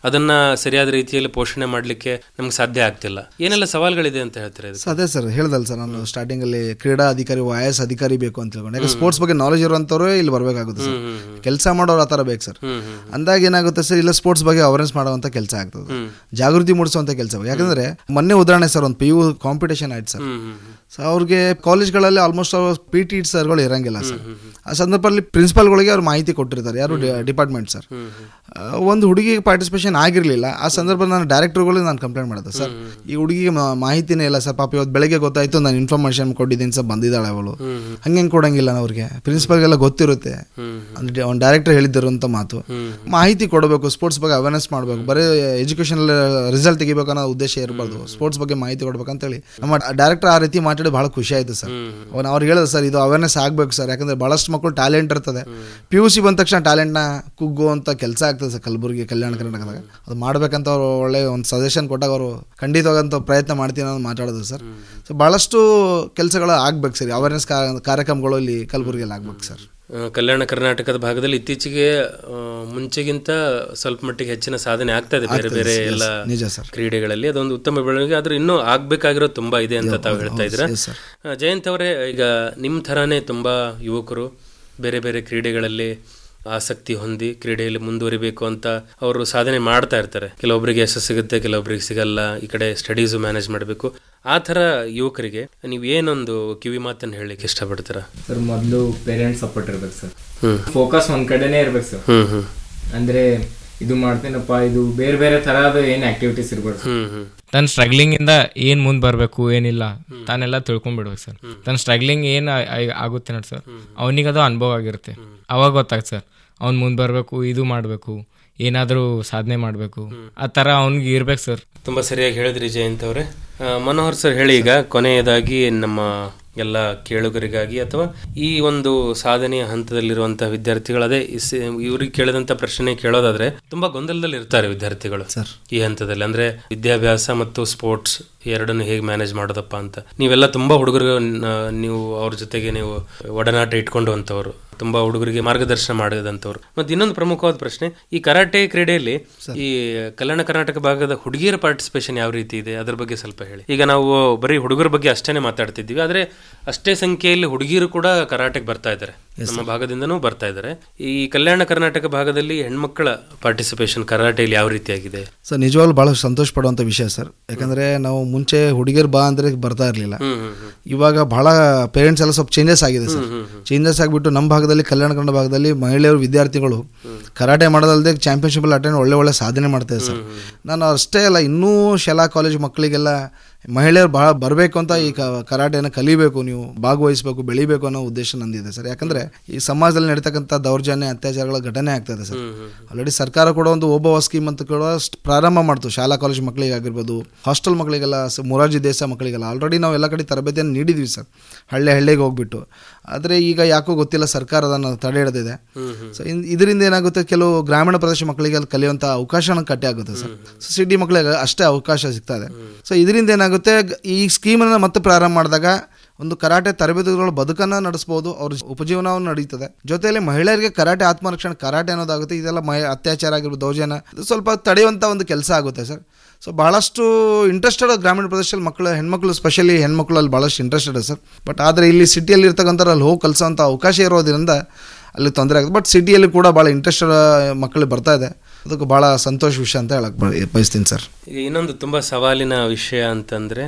ಅದನ್ನ ಸರಿಯಾದ ರೀತಿಯಲ್ಲಿ ಪೋಷಣೆ ಮಾಡ್ಲಿಕ್ಕೆ ನಮ್ಗೆ ಸಾಧ್ಯ ಆಗ್ತಿಲ್ಲ. ಏನೆಲ್ಲ ಸವಾಲುಗಳಿದೆ ಅಂತ ಹೇಳ್ತಾರೆ? ಅದೇ ಸರ್ ಹೇಳ್ದಲ್ಲ ಸರ್, ನಾನು ಸ್ಟಾರ್ಟಿಂಗ್ ಅಲ್ಲಿ ಕ್ರೀಡಾ ಅಧಿಕಾರಿ IAS ಅಧಿಕಾರಿ ಬೇಕು ಅಂತ ಹೇಳ್ಕೊಂಡು, ಯಾಕೆ ಸ್ಪೋರ್ಟ್ಸ್ ಬಗ್ಗೆ ನಾಲೆಜ್ ಇರುವಂತವ್ರು ಇಲ್ಲಿ ಬರ್ಬೇಕಾಗುತ್ತೆ ಸರ್. ಕೆಲಸ ಮಾಡೋರು ಆ ತರ ಬೇಕು ಸರ್. ಅಂದಾಗ ಏನಾಗುತ್ತೆ ಸರ್, ಇಲ್ಲ ಸ್ಪೋರ್ಟ್ಸ್ ಬಗ್ಗೆ ಅವೇರ್ನೆಸ್ ಮಾಡುವಂತ ಕೆಲಸ ಆಗ್ತದೆ, ಜಾಗೃತಿ ಮೂಡಿಸುವಂತ ಕೆಲಸ. ಯಾಕಂದ್ರೆ ಮೊನ್ನೆ ಉದಾಹರಣೆ ಸರ್, ಒಂದು PU ಕಾಂಪಿಟೇಷನ್ ಆಯ್ತು ಸರ್. ಸೊ ಅವ್ರಿಗೆ ಕಾಲೇಜ್ಗಳಲ್ಲಿ ಆಲ್ಮೋಸ್ಟ್ PT ಸರ್ಗಳು ಇರಂಗಿಲ್ಲ ಸರ್. ಆ ಸಂದರ್ಭದಲ್ಲಿ ಪ್ರಿನ್ಸಿಪಾಲ್ಗಳಿಗೆ ಅವ್ರು ಮಾಹಿತಿ ಕೊಟ್ಟಿರ್ತಾರೆ, ಯಾರು ಡಿಪಾರ್ಟ್ಮೆಂಟ್ ಸರ್. ಒಂದು ಹುಡುಗಿಗೆ ಪಾರ್ಟಿಸಿಪೇಷನ್ ಆಗಿರಲಿಲ್ಲ. ಆ ಸಂದರ್ಭದಲ್ಲಿ ನಾನು ಡೈರೆಕ್ಟರ್ಗಳಿಗೆ ನಾನು ಕಂಪ್ಲೇಂಟ್ ಮಾಡಿದೆ ಸರ್, ಈ ಹುಡುಗಿಗೆ ಮಾಹಿತಿನೇ ಇಲ್ಲ ಸರ್, ಪಾಪ ಇವತ್ತು ಬೆಳಗ್ಗೆ ಗೊತ್ತಾಯ್ತು, ನಾನು ಇನ್ಫಾರ್ಮೇಶನ್ ಕೊಟ್ಟಿದ್ದೀನಿ ಸರ್, ಬಂದಿದ್ದಾಳೆ ಅವಳು. ಹಂಗೆ ಕೊಡಂಗಿಲ್ಲ ಅವ್ರಿಗೆ, ಪ್ರಿನ್ಸಿಪಾಲ್ಗೆಲ್ಲ ಗೊತ್ತಿರುತ್ತೆ. ಅಂದ್ರೆ ಅವ್ನು ಡೈರೆಕ್ಟರ್ ಹೇಳಿದ್ದರು ಅಂತ ಮಾತು. ಮಾಹಿತಿ ಕೊಡಬೇಕು, ಸ್ಪೋರ್ಟ್ಸ್ ಬಗ್ಗೆ ಅವೇರ್ನೆಸ್ ಮಾಡಬೇಕು, ಬರೀ ಎಜುಕೇಶನ್ ರಿಸಲ್ಟ್ ತೆಗಿಬೇಕು ಅನ್ನೋ ಉದ್ದೇಶ ಇರಬಾರ್ದು, ಸ್ಪೋರ್ಟ್ಸ್ ಬಗ್ಗೆ ಮಾಹಿತಿ ಕೊಡ್ಬೇಕಂತೇಳಿ ನಮ್ಮ ಡೈರೆಕ್ಟರ್ ಆ ರೀತಿ ಮಾತಾಡಿ ಬಹಳ ಖುಷಿ ಆಯ್ತು ಸರ್. ಅವ್ರು ಹೇಳಿದ್ರು ಸರ್, ಇದು ಅವೇರ್ನೆಸ್ ಆಗ್ಬೇಕು ಸರ್, ಯಾಕಂದ್ರೆ ಬಹಳಷ್ಟು ಮಕ್ಕಳು ಟ್ಯಾಲೆಂಟ್ ಇರ್ತದೆ, PUC ಬಂದ ತಕ್ಷಣ ಟ್ಯಾಲೆಂಟ್ನ ಕುಗ್ಗುವಂತ ಕೆಲಸ ಆಗ್ತದೆ ಸರ್ ಕಲಬುರಗಿ ಕಲ್ಯಾಣ ಕರ್ನಾಟಕದಾಗ. ಅದು ಮಾಡ್ಬೇಕಂತ ಅವ್ರು ಒಳ್ಳೆ ಒಂದು ಸಜೆಷನ್ ಕೊಟ್ಟಾಗ ಅವರು ಖಂಡಿತವಾಗಂತ ಪ್ರಯತ್ನ ಮಾಡ್ತೀನಿ ಅನ್ನೋದು ಮಾತಾಡೋದು ಸರ್. ಸೊ ಬಹಳಷ್ಟು ಕೆಲಸಗಳು ಆಗ್ಬೇಕು ಸರ್, ಅವೇರ್ನೆಸ್ ಕಾರ್ಯಕ್ರಮಗಳು ಇಲ್ಲಿ ಕಲಬುರಗಿಯಲ್ಲಿ ಆಗ್ಬೇಕು ಸರ್. ಕಲ್ಯಾಣ ಕರ್ನಾಟಕದ ಭಾಗದಲ್ಲಿ ಇತ್ತೀಚೆಗೆ ಮುಂಚೆಗಿಂತ ಸ್ವಲ್ಪ ಮಟ್ಟಿಗೆ ಹೆಚ್ಚಿನ ಸಾಧನೆ ಆಗ್ತಾ ಇದೆ ಬೇರೆ ಬೇರೆ ಎಲ್ಲ ಕ್ರೀಡೆಗಳಲ್ಲಿ. ಅದೊಂದು ಉತ್ತಮ ಬೆಳವಣಿಗೆ, ಆದ್ರೆ ಇನ್ನೂ ಆಗ್ಬೇಕಾಗಿರೋದು ತುಂಬಾ ಇದೆ ಅಂತ ತಾವು ಹೇಳ್ತಾ ಇದ್ರ. ಜಯಂತ್ ಅವರೇ, ಈಗ ನಿಮ್ಮ ಥರಾನೇ ತುಂಬಾ ಯುವಕರು ಬೇರೆ ಬೇರೆ ಕ್ರೀಡೆಗಳಲ್ಲಿ ಆಸಕ್ತಿ ಹೊಂದಿ ಕ್ರೀಡೆಯಲ್ಲಿ ಮುಂದುವರಿಬೇಕು ಅಂತ ಅವರು ಸಾಧನೆ ಮಾಡ್ತಾ ಇರ್ತಾರೆ. ಕೆಲವೊಬ್ಬರಿಗೆ ಯಶಸ್ಸು ಸಿಗುತ್ತೆ, ಕೆಲವೊಬ್ಬರಿಗೆ ಸಿಗಲ್ಲ. ಈ ಕಡೆ ಸ್ಟಡೀಸು ಮ್ಯಾನೇಜ್ ಮಾಡಬೇಕು. ಆ ಥರ ಯುವಕರಿಗೆ ನೀವು ಏನೊಂದು ಕಿವಿ ಮಾತನ್ನು ಹೇಳಲಿಕ್ಕೆ ಇಷ್ಟಪಡ್ತೀರಾ? ಸರ್, ಮೊದಲು ಪೇರೆಂಟ್ಸ್ ಸಪೋರ್ಟ್ ಇರ್ಬೇಕು ಸರ್. ಫೋಕಸ್ ಒಂದ್ ಕಡೆನೇ ಇರ್ಬೇಕು ಸರ್. ಅಂದ್ರೆ ಇದು ಮಾಡ್ತೇನಪ್ಪ, ಇದು ಬೇರೆ ಬೇರೆ ತರಹದ ಏನ್ ಆಕ್ಟಿವಿಟೀಸ್ ಇರ್ಬೇಕು. ತನ್ನ ಸ್ಟ್ರಗ್ಲಿಂಗ್ ಇಂದ ಏನ್ ಮುಂದ್ ಬರ್ಬೇಕು ಏನಿಲ್ಲ ತಾನೆಲ್ಲ ತಿಳ್ಕೊಂಡ್ಬಿಡ್ಬೇಕು ಸರ್. ತನ್ನ ಸ್ಟ್ರಗ್ಲಿಂಗ್ ಏನ್ ಆಗುತ್ತೆ ನೋಡಿ ಸರ್, ಅವನಿಗೆ ಅದು ಅನುಭವ ಆಗಿರುತ್ತೆ. ಅವಾಗ ಗೊತ್ತಾಗುತ್ತೆ ಸರ್, ಅವ್ನು ಮುಂದೆ ಬರಬೇಕು, ಇದು ಮಾಡಬೇಕು, ಏನಾದರೂ ಸಾಧನೆ ಮಾಡಬೇಕು ಆ ಥರ ಅವ್ನಿಗೆ ಇರ್ಬೇಕು ಸರ್. ತುಂಬ ಸರಿಯಾಗಿ ಹೇಳಿದ್ರಿ ಜಯಂತ್ ಅವರೇ. ಮನೋಹರ್ ಸರ್ ಹೇಳಿ, ಈಗ ಕೊನೆಯದಾಗಿ ನಮ್ಮ ಎಲ್ಲ ಕೇಳುಗರಿಗಾಗಿ ಅಥವಾ ಈ ಒಂದು ಸಾಧನೆಯ ಹಂತದಲ್ಲಿರುವಂತಹ ವಿದ್ಯಾರ್ಥಿಗಳು, ಅದೇ ಇವ್ರಿಗೆ ಕೇಳಿದಂತ ಪ್ರಶ್ನೆ ಕೇಳೋದಾದ್ರೆ ತುಂಬಾ ಗೊಂದಲದಲ್ಲಿ ಇರ್ತಾರೆ ವಿದ್ಯಾರ್ಥಿಗಳು ಈ ಹಂತದಲ್ಲಿ. ಅಂದ್ರೆ ವಿದ್ಯಾಭ್ಯಾಸ ಮತ್ತು ಸ್ಪೋರ್ಟ್ಸ್ ಎರಡನ್ನು ಹೇಗೆ ಮ್ಯಾನೇಜ್ ಮಾಡೋದಪ್ಪ ಅಂತ. ನೀವೆಲ್ಲ ತುಂಬಾ ಹುಡುಗರು, ನೀವು ಅವ್ರ ಜೊತೆಗೆ ನೀವು ಒಡನಾಟ ಇಟ್ಕೊಂಡಂತವ್ರು, ತುಂಬಾ ಹುಡುಗರಿಗೆ ಮಾರ್ಗದರ್ಶನ ಮಾಡಿದಂಥವ್ರು. ಮತ್ತೆ ಇನ್ನೊಂದು ಪ್ರಮುಖವಾದ ಪ್ರಶ್ನೆ, ಈ ಕರಾಟೆ ಕ್ರೀಡೆಯಲ್ಲಿ ಈ ಕಲ್ಯಾಣ ಕರ್ನಾಟಕ ಭಾಗದ ಹುಡುಗಿಯರ ಪಾರ್ಟಿಸಿಪೇಷನ್ ಯಾವ ರೀತಿ ಇದೆ, ಅದ್ರ ಬಗ್ಗೆ ಸ್ವಲ್ಪ ಹೇಳಿ. ಈಗ ನಾವು ಬರೀ ಹುಡುಗರ ಬಗ್ಗೆ ಅಷ್ಟೇನೆ ಮಾತಾಡ್ತಿದ್ದೀವಿ, ಆದ್ರೆ ಅಷ್ಟೇ ಸಂಖ್ಯೆಯಲ್ಲಿ ಹುಡುಗಿಯರು ಕೂಡ ಕರಾಟೆಗೆ ಬರ್ತಾ ಇದ್ದಾರೆ, ನಮ್ಮ ಭಾಗದಿಂದನೂ ಬರ್ತಾ ಇದ್ದಾರೆ. ಈ ಕಲ್ಯಾಣ ಕರ್ನಾಟಕ ಭಾಗದಲ್ಲಿ ಹೆಣ್ಮಕ್ಕಳ ಪಾರ್ಟಿಸಿಪೇಷನ್ ಕರಾಟೆಯಲ್ಲಿ ಯಾವ ರೀತಿಯಾಗಿದೆ ಸರ್? ನಿಜವಾಗ್ಲೂ ಬಹಳ ಸಂತೋಷ ಪಡುವಂತ ವಿಷಯ ಸರ್. ಯಾಕಂದ್ರೆ ನಾವು ಮುಂಚೆ ಹುಡುಗಿಯರು ಬಾ ಅಂದ್ರೆ ಬರ್ತಾ ಇರ್ಲಿಲ್ಲ. ಇವಾಗ ಬಹಳ ಪೇರೆಂಟ್ಸ್ ಎಲ್ಲ ಸ್ವಲ್ಪ ಚೇಂಜಸ್ ಆಗಿದೆ ಸರ್. ಚೇಂಜಸ್ ಆಗಿಬಿಟ್ಟು ನಮ್ಮ ಭಾಗದಲ್ಲಿ, ಕಲ್ಯಾಣ ಕನ್ನಡ ಭಾಗದಲ್ಲಿ ಮಹಿಳೆಯರು ವಿದ್ಯಾರ್ಥಿಗಳು ಕರಾಟೆ ಮಾಡೋದಲ್ಲದೆ ಚಾಂಪಿಯನ್ಶಿಪ್ ಅಟೆಂಡ್ ಒಳ್ಳೆ ಸಾಧನೆ ಮಾಡ್ತಾರೆ ಸರ್. ನಾನು ಅಷ್ಟೇ ಅಲ್ಲ, ಇನ್ನೂ ಶಾಲಾ ಕಾಲೇಜು ಮಕ್ಕಳಿಗೆಲ್ಲ ಮಹಿಳೆಯರು ಬಹಳ ಬರಬೇಕು ಅಂತ ಈ ಕರಾಟೆನ ಕಲಿಬೇಕು, ನೀವು ಭಾಗವಹಿಸಬೇಕು, ಬೆಳಿಬೇಕು ಅನ್ನೋ ಉದ್ದೇಶ ನಂದಿದೆ ಸರ್. ಯಾಕಂದ್ರೆ ಈ ಸಮಾಜದಲ್ಲಿ ನಡೀತಕ್ಕಂಥ ದೌರ್ಜನ್ಯ, ಅತ್ಯಾಚಾರಗಳ ಘಟನೆ ಆಗ್ತದೆ ಸರ್. ಆಲ್ರೆಡಿ ಸರ್ಕಾರ ಕೂಡ ಒಂದು ಓಬವ್ವ ಸ್ಕೀಮ್ ಅಂತ ಕೂಡ ಪ್ರಾರಂಭ ಮಾಡ್ತು, ಶಾಲಾ ಕಾಲೇಜು ಮಕ್ಕಳಿಗೆ ಆಗಿರ್ಬೋದು, ಹಾಸ್ಟೆಲ್ ಮಕ್ಕಳಿಗೆಲ್ಲ, ಮೊರಾರ್ಜಿ ದೇಸಾಯಿ ಮಕ್ಕಳಿಗೆಲ್ಲ ಆಲ್ರೆಡಿ ನಾವು ಎಲ್ಲ ಕಡೆ ತರಬೇತಿಯನ್ನು ನೀಡಿದ್ವಿ ಸರ್, ಹಳ್ಳಿಗೆ ಹೋಗ್ಬಿಟ್ಟು. ಆದರೆ ಈಗ ಯಾಕೋ ಗೊತ್ತಿಲ್ಲ, ಸರ್ಕಾರ ಅದನ್ನು ತಡೆ ಹಿಡಿದಿದೆ. ಸೊ ಇದರಿಂದ ಏನಾಗುತ್ತೆ, ಕೆಲವು ಗ್ರಾಮೀಣ ಪ್ರದೇಶ ಮಕ್ಕಳಿಗೆ ಅಲ್ಲಿ ಕಲಿಯುವಂಥ ಅವಕಾಶನ ಕಟ್ಟಿ ಆಗುತ್ತೆ ಸರ್. ಸೊ ಸಿಟಿ ಮಕ್ಕಳಿಗೆ ಅಷ್ಟೇ ಅವಕಾಶ ಸಿಗ್ತಾ ಇದೆ. ಸೊ ಇದರಿಂದ ಏನಾಗುತ್ತೆ, ಈ ಸ್ಕೀಮನ್ನು ಮತ್ತೆ ಪ್ರಾರಂಭ ಮಾಡಿದಾಗ ಒಂದು ಕರಾಟೆ ತರಬೇತಿಗಳು ಬದುಕನ್ನು ನಡೆಸ್ಬೋದು, ಅವ್ರ ಉಪಜೀವನವನ್ನು ನಡೀತದೆ. ಜೊತೆಯಲ್ಲಿ ಮಹಿಳೆಯರಿಗೆ ಕರಾಟೆ ಆತ್ಮರಕ್ಷಣೆ, ಕರಾಟೆ ಅನ್ನೋದಾಗುತ್ತೆ, ಇದೆಲ್ಲ ಅತ್ಯಾಚಾರ ಆಗಿರ್ಬೋದು, ದೌರ್ಜನ್ಯ, ಇದು ಸ್ವಲ್ಪ ತಡೆಯುವಂಥ ಒಂದು ಕೆಲಸ ಆಗುತ್ತೆ ಸರ್. ಸೊ ಭಾಳಷ್ಟು ಇಂಟ್ರೆಸ್ಟೆಡ್ ಗ್ರಾಮೀಣ ಪ್ರದೇಶದಲ್ಲಿ ಮಕ್ಕಳು, ಹೆಣ್ಮಕ್ಳು, ಸ್ಪೆಷಲಿ ಹೆಣ್ಮಕ್ಳು ಅಲ್ಲಿ ಭಾಳಷ್ಟು ಇಂಟ್ರೆಸ್ಟೆಡ್ ಸರ್. ಬಟ್ ಆದರೆ ಇಲ್ಲಿ ಸಿಟಿಯಲ್ಲಿ ಇರ್ತಕ್ಕಂಥ ಅಲ್ಲಿ ಹೋಗಿ ಕಲಿಸೋಂಥ ಅವಕಾಶ ಇರೋದ್ರಿಂದ ಅಲ್ಲಿ ತೊಂದರೆ ಆಗುತ್ತೆ. ಬಟ್ ಸಿಟಿಯಲ್ಲಿ ಕೂಡ ಭಾಳ ಇಂಟ್ರೆಸ್ಟೆಡ್ ಮಕ್ಕಳು ಬರ್ತಾ ಇದೆ, ಅದಕ್ಕೆ ಭಾಳ ಸಂತೋಷ ವಿಷಯ ಅಂತ ಹೇಳಕ್ ಬಯಸ್ತೀನಿ ಸರ್. ಈಗ ಇನ್ನೊಂದು ತುಂಬಾ ಸವಾಲಿನ ವಿಷಯ ಅಂತಂದ್ರೆ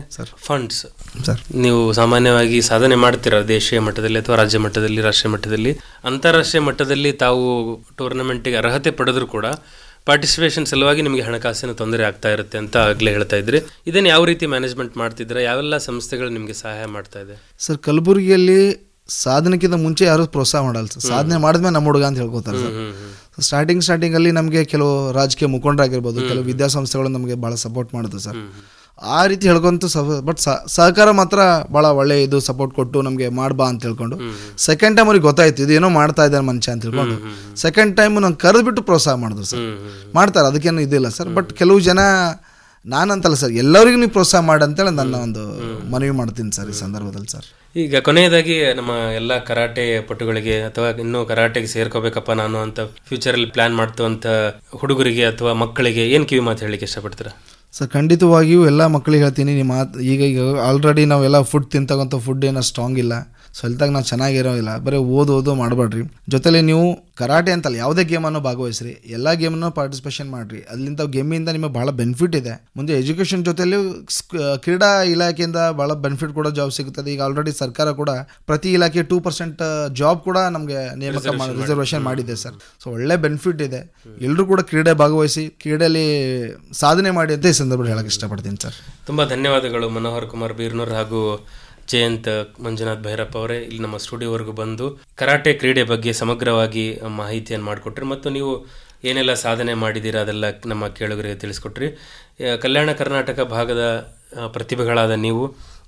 ಫಂಡ್ಸ್ ಸರ್. ನೀವು ಸಾಮಾನ್ಯವಾಗಿ ಸಾಧನೆ ಮಾಡ್ತೀರಾ ದೇಶೀಯ ಮಟ್ಟದಲ್ಲಿ ಅಥವಾ ರಾಜ್ಯ ಮಟ್ಟದಲ್ಲಿ, ರಾಷ್ಟ್ರೀಯ ಮಟ್ಟದಲ್ಲಿ, ಅಂತಾರಾಷ್ಟ್ರೀಯ ಮಟ್ಟದಲ್ಲಿ ತಾವು ಟೂರ್ನಮೆಂಟ್ಗೆ ಅರ್ಹತೆ ಪಡೆದ್ರು ಕೂಡ ಪಾರ್ಟಿಸಿಪೇಷನ್ ಸಲುವಾಗಿ ನಿಮಗೆ ಹಣಕಾಸಿನ ತೊಂದರೆ ಆಗ್ತಾ ಇರುತ್ತೆ ಅಂತ ಆಗ್ಲೇ ಹೇಳ್ತಾ ಇದ್ರಿ. ಇದನ್ನು ಯಾವ ರೀತಿ ಮ್ಯಾನೇಜ್ಮೆಂಟ್ ಮಾಡ್ತಿದ್ರೆ, ಯಾವೆಲ್ಲ ಸಂಸ್ಥೆಗಳು ನಿಮಗೆ ಸಹಾಯ ಮಾಡ್ತಾ ಇದೆ ಸರ್? ಕಲಬುರಗಿಯಲ್ಲಿ ಸಾಧನೆಗಿಂತ ಮುಂಚೆ ಯಾರು ಪ್ರೋತ್ಸಾಹ ಮಾಡಲ್ಲ ಸರ್, ಸಾಧನೆ ಮಾಡಿದ್ಮೇಲೆ ನಮ್ಮ ಹುಡುಗ ಅಂತ ಹೇಳ್ಕೊತಾರೆ ಸರ್. ಸ್ಟಾರ್ಟಿಂಗಲ್ಲಿ ನಮಗೆ ಕೆಲವು ರಾಜಕೀಯ ಮುಖಂಡರಾಗಿರ್ಬೋದು, ಕೆಲವು ವಿದ್ಯಾಸಂಸ್ಥೆಗಳು ನಮಗೆ ಭಾಳ ಸಪೋರ್ಟ್ ಮಾಡಿದ್ರು ಸರ್. ಆ ರೀತಿ ಹೇಳ್ಕೊಂತ ಬಟ್ ಸಹಕಾರ ಮಾತ್ರ ಭಾಳ ಒಳ್ಳೆ ಇದು ಸಪೋರ್ಟ್ ಕೊಟ್ಟು ನಮಗೆ ಮಾಡ್ಬಾ ಅಂತ ಹೇಳ್ಕೊಂಡು, ಸೆಕೆಂಡ್ ಟೈಮ್ ಅವ್ರಿಗೆ ಗೊತ್ತಾಯ್ತು ಇದು ಏನೋ ಮಾಡ್ತಾ ಇದ್ದಾರೆ ಮನುಷ್ಯ ಅಂತ ಹೇಳ್ಕೊಂಡು, ಸೆಕೆಂಡ್ ಟೈಮ್ ನಂಗೆ ಕರೆದ್ಬಿಟ್ಟು ಪ್ರೋತ್ಸಾಹ ಮಾಡಿದ್ರು ಸರ್. ಮಾಡ್ತಾರೆ, ಅದಕ್ಕೇನು ಇದಿಲ್ಲ ಸರ್. ಬಟ್ ಕೆಲವು ಜನ, ನಾನಂತಲ್ಲ ಸರ್, ಎಲ್ಲರಿಗೂ ನೀವು ಪ್ರೋತ್ಸಾಹ ಮಾಡಂತೇಳಿ ನನ್ನ ಒಂದು ಮನವಿ ಮಾಡ್ತೀನಿ ಸರ್ ಈ ಸಂದರ್ಭದಲ್ಲಿ ಸರ್. ಈಗ ಕೊನೆಯದಾಗಿ ನಮ್ಮ ಎಲ್ಲ ಕರಾಟೆ ಪಟುಗಳಿಗೆ ಅಥವಾ ಇನ್ನೂ ಕರಾಟೆಗೆ ಸೇರ್ಕೋಬೇಕಪ್ಪ ನಾನು ಅಂತ ಫ್ಯೂಚರಲ್ಲಿ ಪ್ಲಾನ್ ಮಾಡ್ತುವಂಥ ಹುಡುಗರಿಗೆ ಅಥವಾ ಮಕ್ಕಳಿಗೆ ಏನು ಕಿವಿ ಮಾತು ಹೇಳಲಿಕ್ಕೆ ಇಷ್ಟಪಡ್ತೀರಾ ಸರ್? ಖಂಡಿತವಾಗಿಯೂ ಎಲ್ಲ ಮಕ್ಕಳಿಗೆ ಹೇಳ್ತೀನಿ, ನಿಮ್ಮ ಈಗ ಆಲ್ರೆಡಿ ನಾವೆಲ್ಲ ಫುಡ್ ತಿಂತಕ್ಕಂಥ ಫುಡ್ ಏನೋ ಸ್ಟ್ರಾಂಗ್ ಇಲ್ಲ, ಸೊ ಹೆಲ್ತಾಗಿ ನಾವು ಚೆನ್ನಾಗಿರೋಲ್ಲ, ಬರೀ ಓದೋದು ಮಾಡಬೇಡ್ರಿ. ಜೊತೆಲಿ ನೀವು ಕರಾಟೆ ಅಂತಲ್ಲ, ಯಾವುದೇ ಗೇಮನ್ನು ಭಾಗವಹಿಸ್ರಿ, ಎಲ್ಲ ಗೇಮನ್ನು ಪಾರ್ಟಿಸಿಪೇಷನ್ ಮಾಡಿರಿ. ಅಲ್ಲಿಂದ ಗೇಮಿಂದ ನಿಮಗೆ ಭಾಳ ಬೆನಿಫಿಟ್ ಇದೆ. ಮುಂದೆ ಎಜುಕೇಷನ್ ಜೊತೆಲಿ ಕ್ರೀಡಾ ಇಲಾಖೆಯಿಂದ ಭಾಳ ಬೆನಿಫಿಟ್ ಕೂಡ ಜಾಬ್ ಸಿಗುತ್ತದೆ. ಈಗ ಆಲ್ರೆಡಿ ಸರ್ಕಾರ ಕೂಡ ಪ್ರತಿ ಇಲಾಖೆ 2% ಜಾಬ್ ಕೂಡ ನಮಗೆ ನೇಮಕ ರಿಸರ್ವೇಷನ್ ಮಾಡಿದೆ ಸರ್. ಸೊ ಒಳ್ಳೆ ಬೆನಿಫಿಟ್ ಇದೆ. ಎಲ್ಲರೂ ಕೂಡ ಕ್ರೀಡೆ ಭಾಗವಹಿಸಿ, ಕ್ರೀಡೆಯಲ್ಲಿ ಸಾಧನೆ ಮಾಡಿ ಅಂತ ಈ ಸಂದರ್ಭದಲ್ಲಿ ಹೇಳಕ್ಕೆ ಇಷ್ಟಪಡ್ತೀನಿ ಸರ್. ತುಂಬ ಧನ್ಯವಾದಗಳು ಮನೋಹರ್ ಕುಮಾರ್ ಬೀರ್ನೂರ್ ಹಾಗೂ ಜಯಂತ್ ಮಂಜುನಾಥ್ ಭೈರಪ್ಪ ಅವರೇ ಇಲ್ಲಿ ನಮ್ಮ ಸ್ಟುಡಿಯೋವರೆಗೂ ಬಂದು ಕರಾಟೆ ಕ್ರೀಡೆ ಬಗ್ಗೆ ಸಮಗ್ರವಾಗಿ ಮಾಹಿತಿಯನ್ನು ಮಾಡಿಕೊಟ್ರಿ ಮತ್ತು ನೀವು ಏನೆಲ್ಲ ಸಾಧನೆ ಮಾಡಿದ್ದೀರಾ ಅದೆಲ್ಲ ನಮ್ಮ ಕೇಳುಗರಿಗೆ ತಿಳಿಸ್ಕೊಟ್ರಿ. ಕಲ್ಯಾಣ ಕರ್ನಾಟಕ ಭಾಗದ ಪ್ರತಿಭೆಗಳಾದ ನೀವು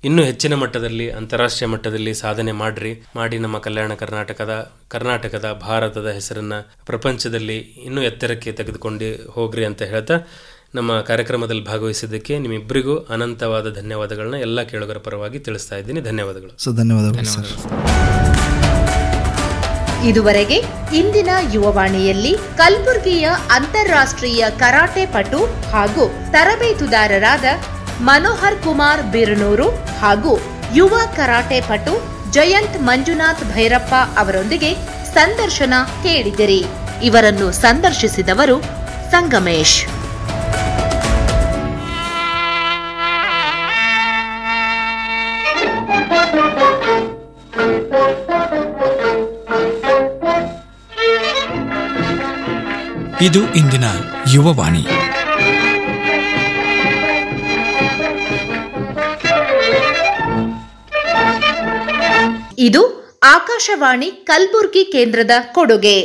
ಇನ್ನೂ ಹೆಚ್ಚಿನ ಮಟ್ಟದಲ್ಲಿ, ಅಂತಾರಾಷ್ಟ್ರೀಯ ಮಟ್ಟದಲ್ಲಿ ಸಾಧನೆ ಮಾಡಿ ನಮ್ಮ ಕರ್ನಾಟಕದ ಭಾರತದ ಹೆಸರನ್ನು ಪ್ರಪಂಚದಲ್ಲಿ ಇನ್ನೂ ಎತ್ತರಕ್ಕೆ ತೆಗೆದುಕೊಂಡು ಹೋಗ್ರಿ ಅಂತ ಹೇಳ್ತಾ ನಮ್ಮ ಕಾರ್ಯಕ್ರಮದಲ್ಲಿ ಭಾಗವಹಿಸಿದ್ದಕ್ಕೆ ನಿಮ್ಮಿಬ್ಬರಿಗೂ ಅನಂತವಾದ ಧನ್ಯವಾದಗಳನ್ನ ಎಲ್ಲ ಕೇಳುಗರ ಪರವಾಗಿ ತಿಳಿಸ್ತಾ ಇದ್ದೀನಿ. ಧನ್ಯವಾದಗಳು. ಧನ್ಯವಾದಗಳು. ಇದುವರೆಗೆ ಇಂದಿನ ಯುವವಾಣಿಯಲ್ಲಿ ಕಲಬುರಗಿಯ ಅಂತಾರಾಷ್ಟ್ರೀಯ ಕರಾಟೆ ಪಟು ಹಾಗೂ ತರಬೇತುದಾರರಾದ ಮನೋಹರ್ ಕುಮಾರ್ ಬಿರನೂರು ಹಾಗೂ ಯುವ ಕರಾಟೆ ಪಟು ಜಯಂತ್ ಮಂಜುನಾಥ್ ಭೈರಪ್ಪ ಅವರೊಂದಿಗೆ ಸಂದರ್ಶನ ಕೇಳಿದಿರಿ. ಇವರನ್ನು ಸಂದರ್ಶಿಸಿದವರು ಸಂಗಮೇಶ್. ಇದು ಇಂದಿನ ಯುವವಾಣಿ. ಇದು ಆಕಾಶವಾಣಿ ಕಲಬುರಗಿ ಕೇಂದ್ರದ ಕೊಡುಗೆ.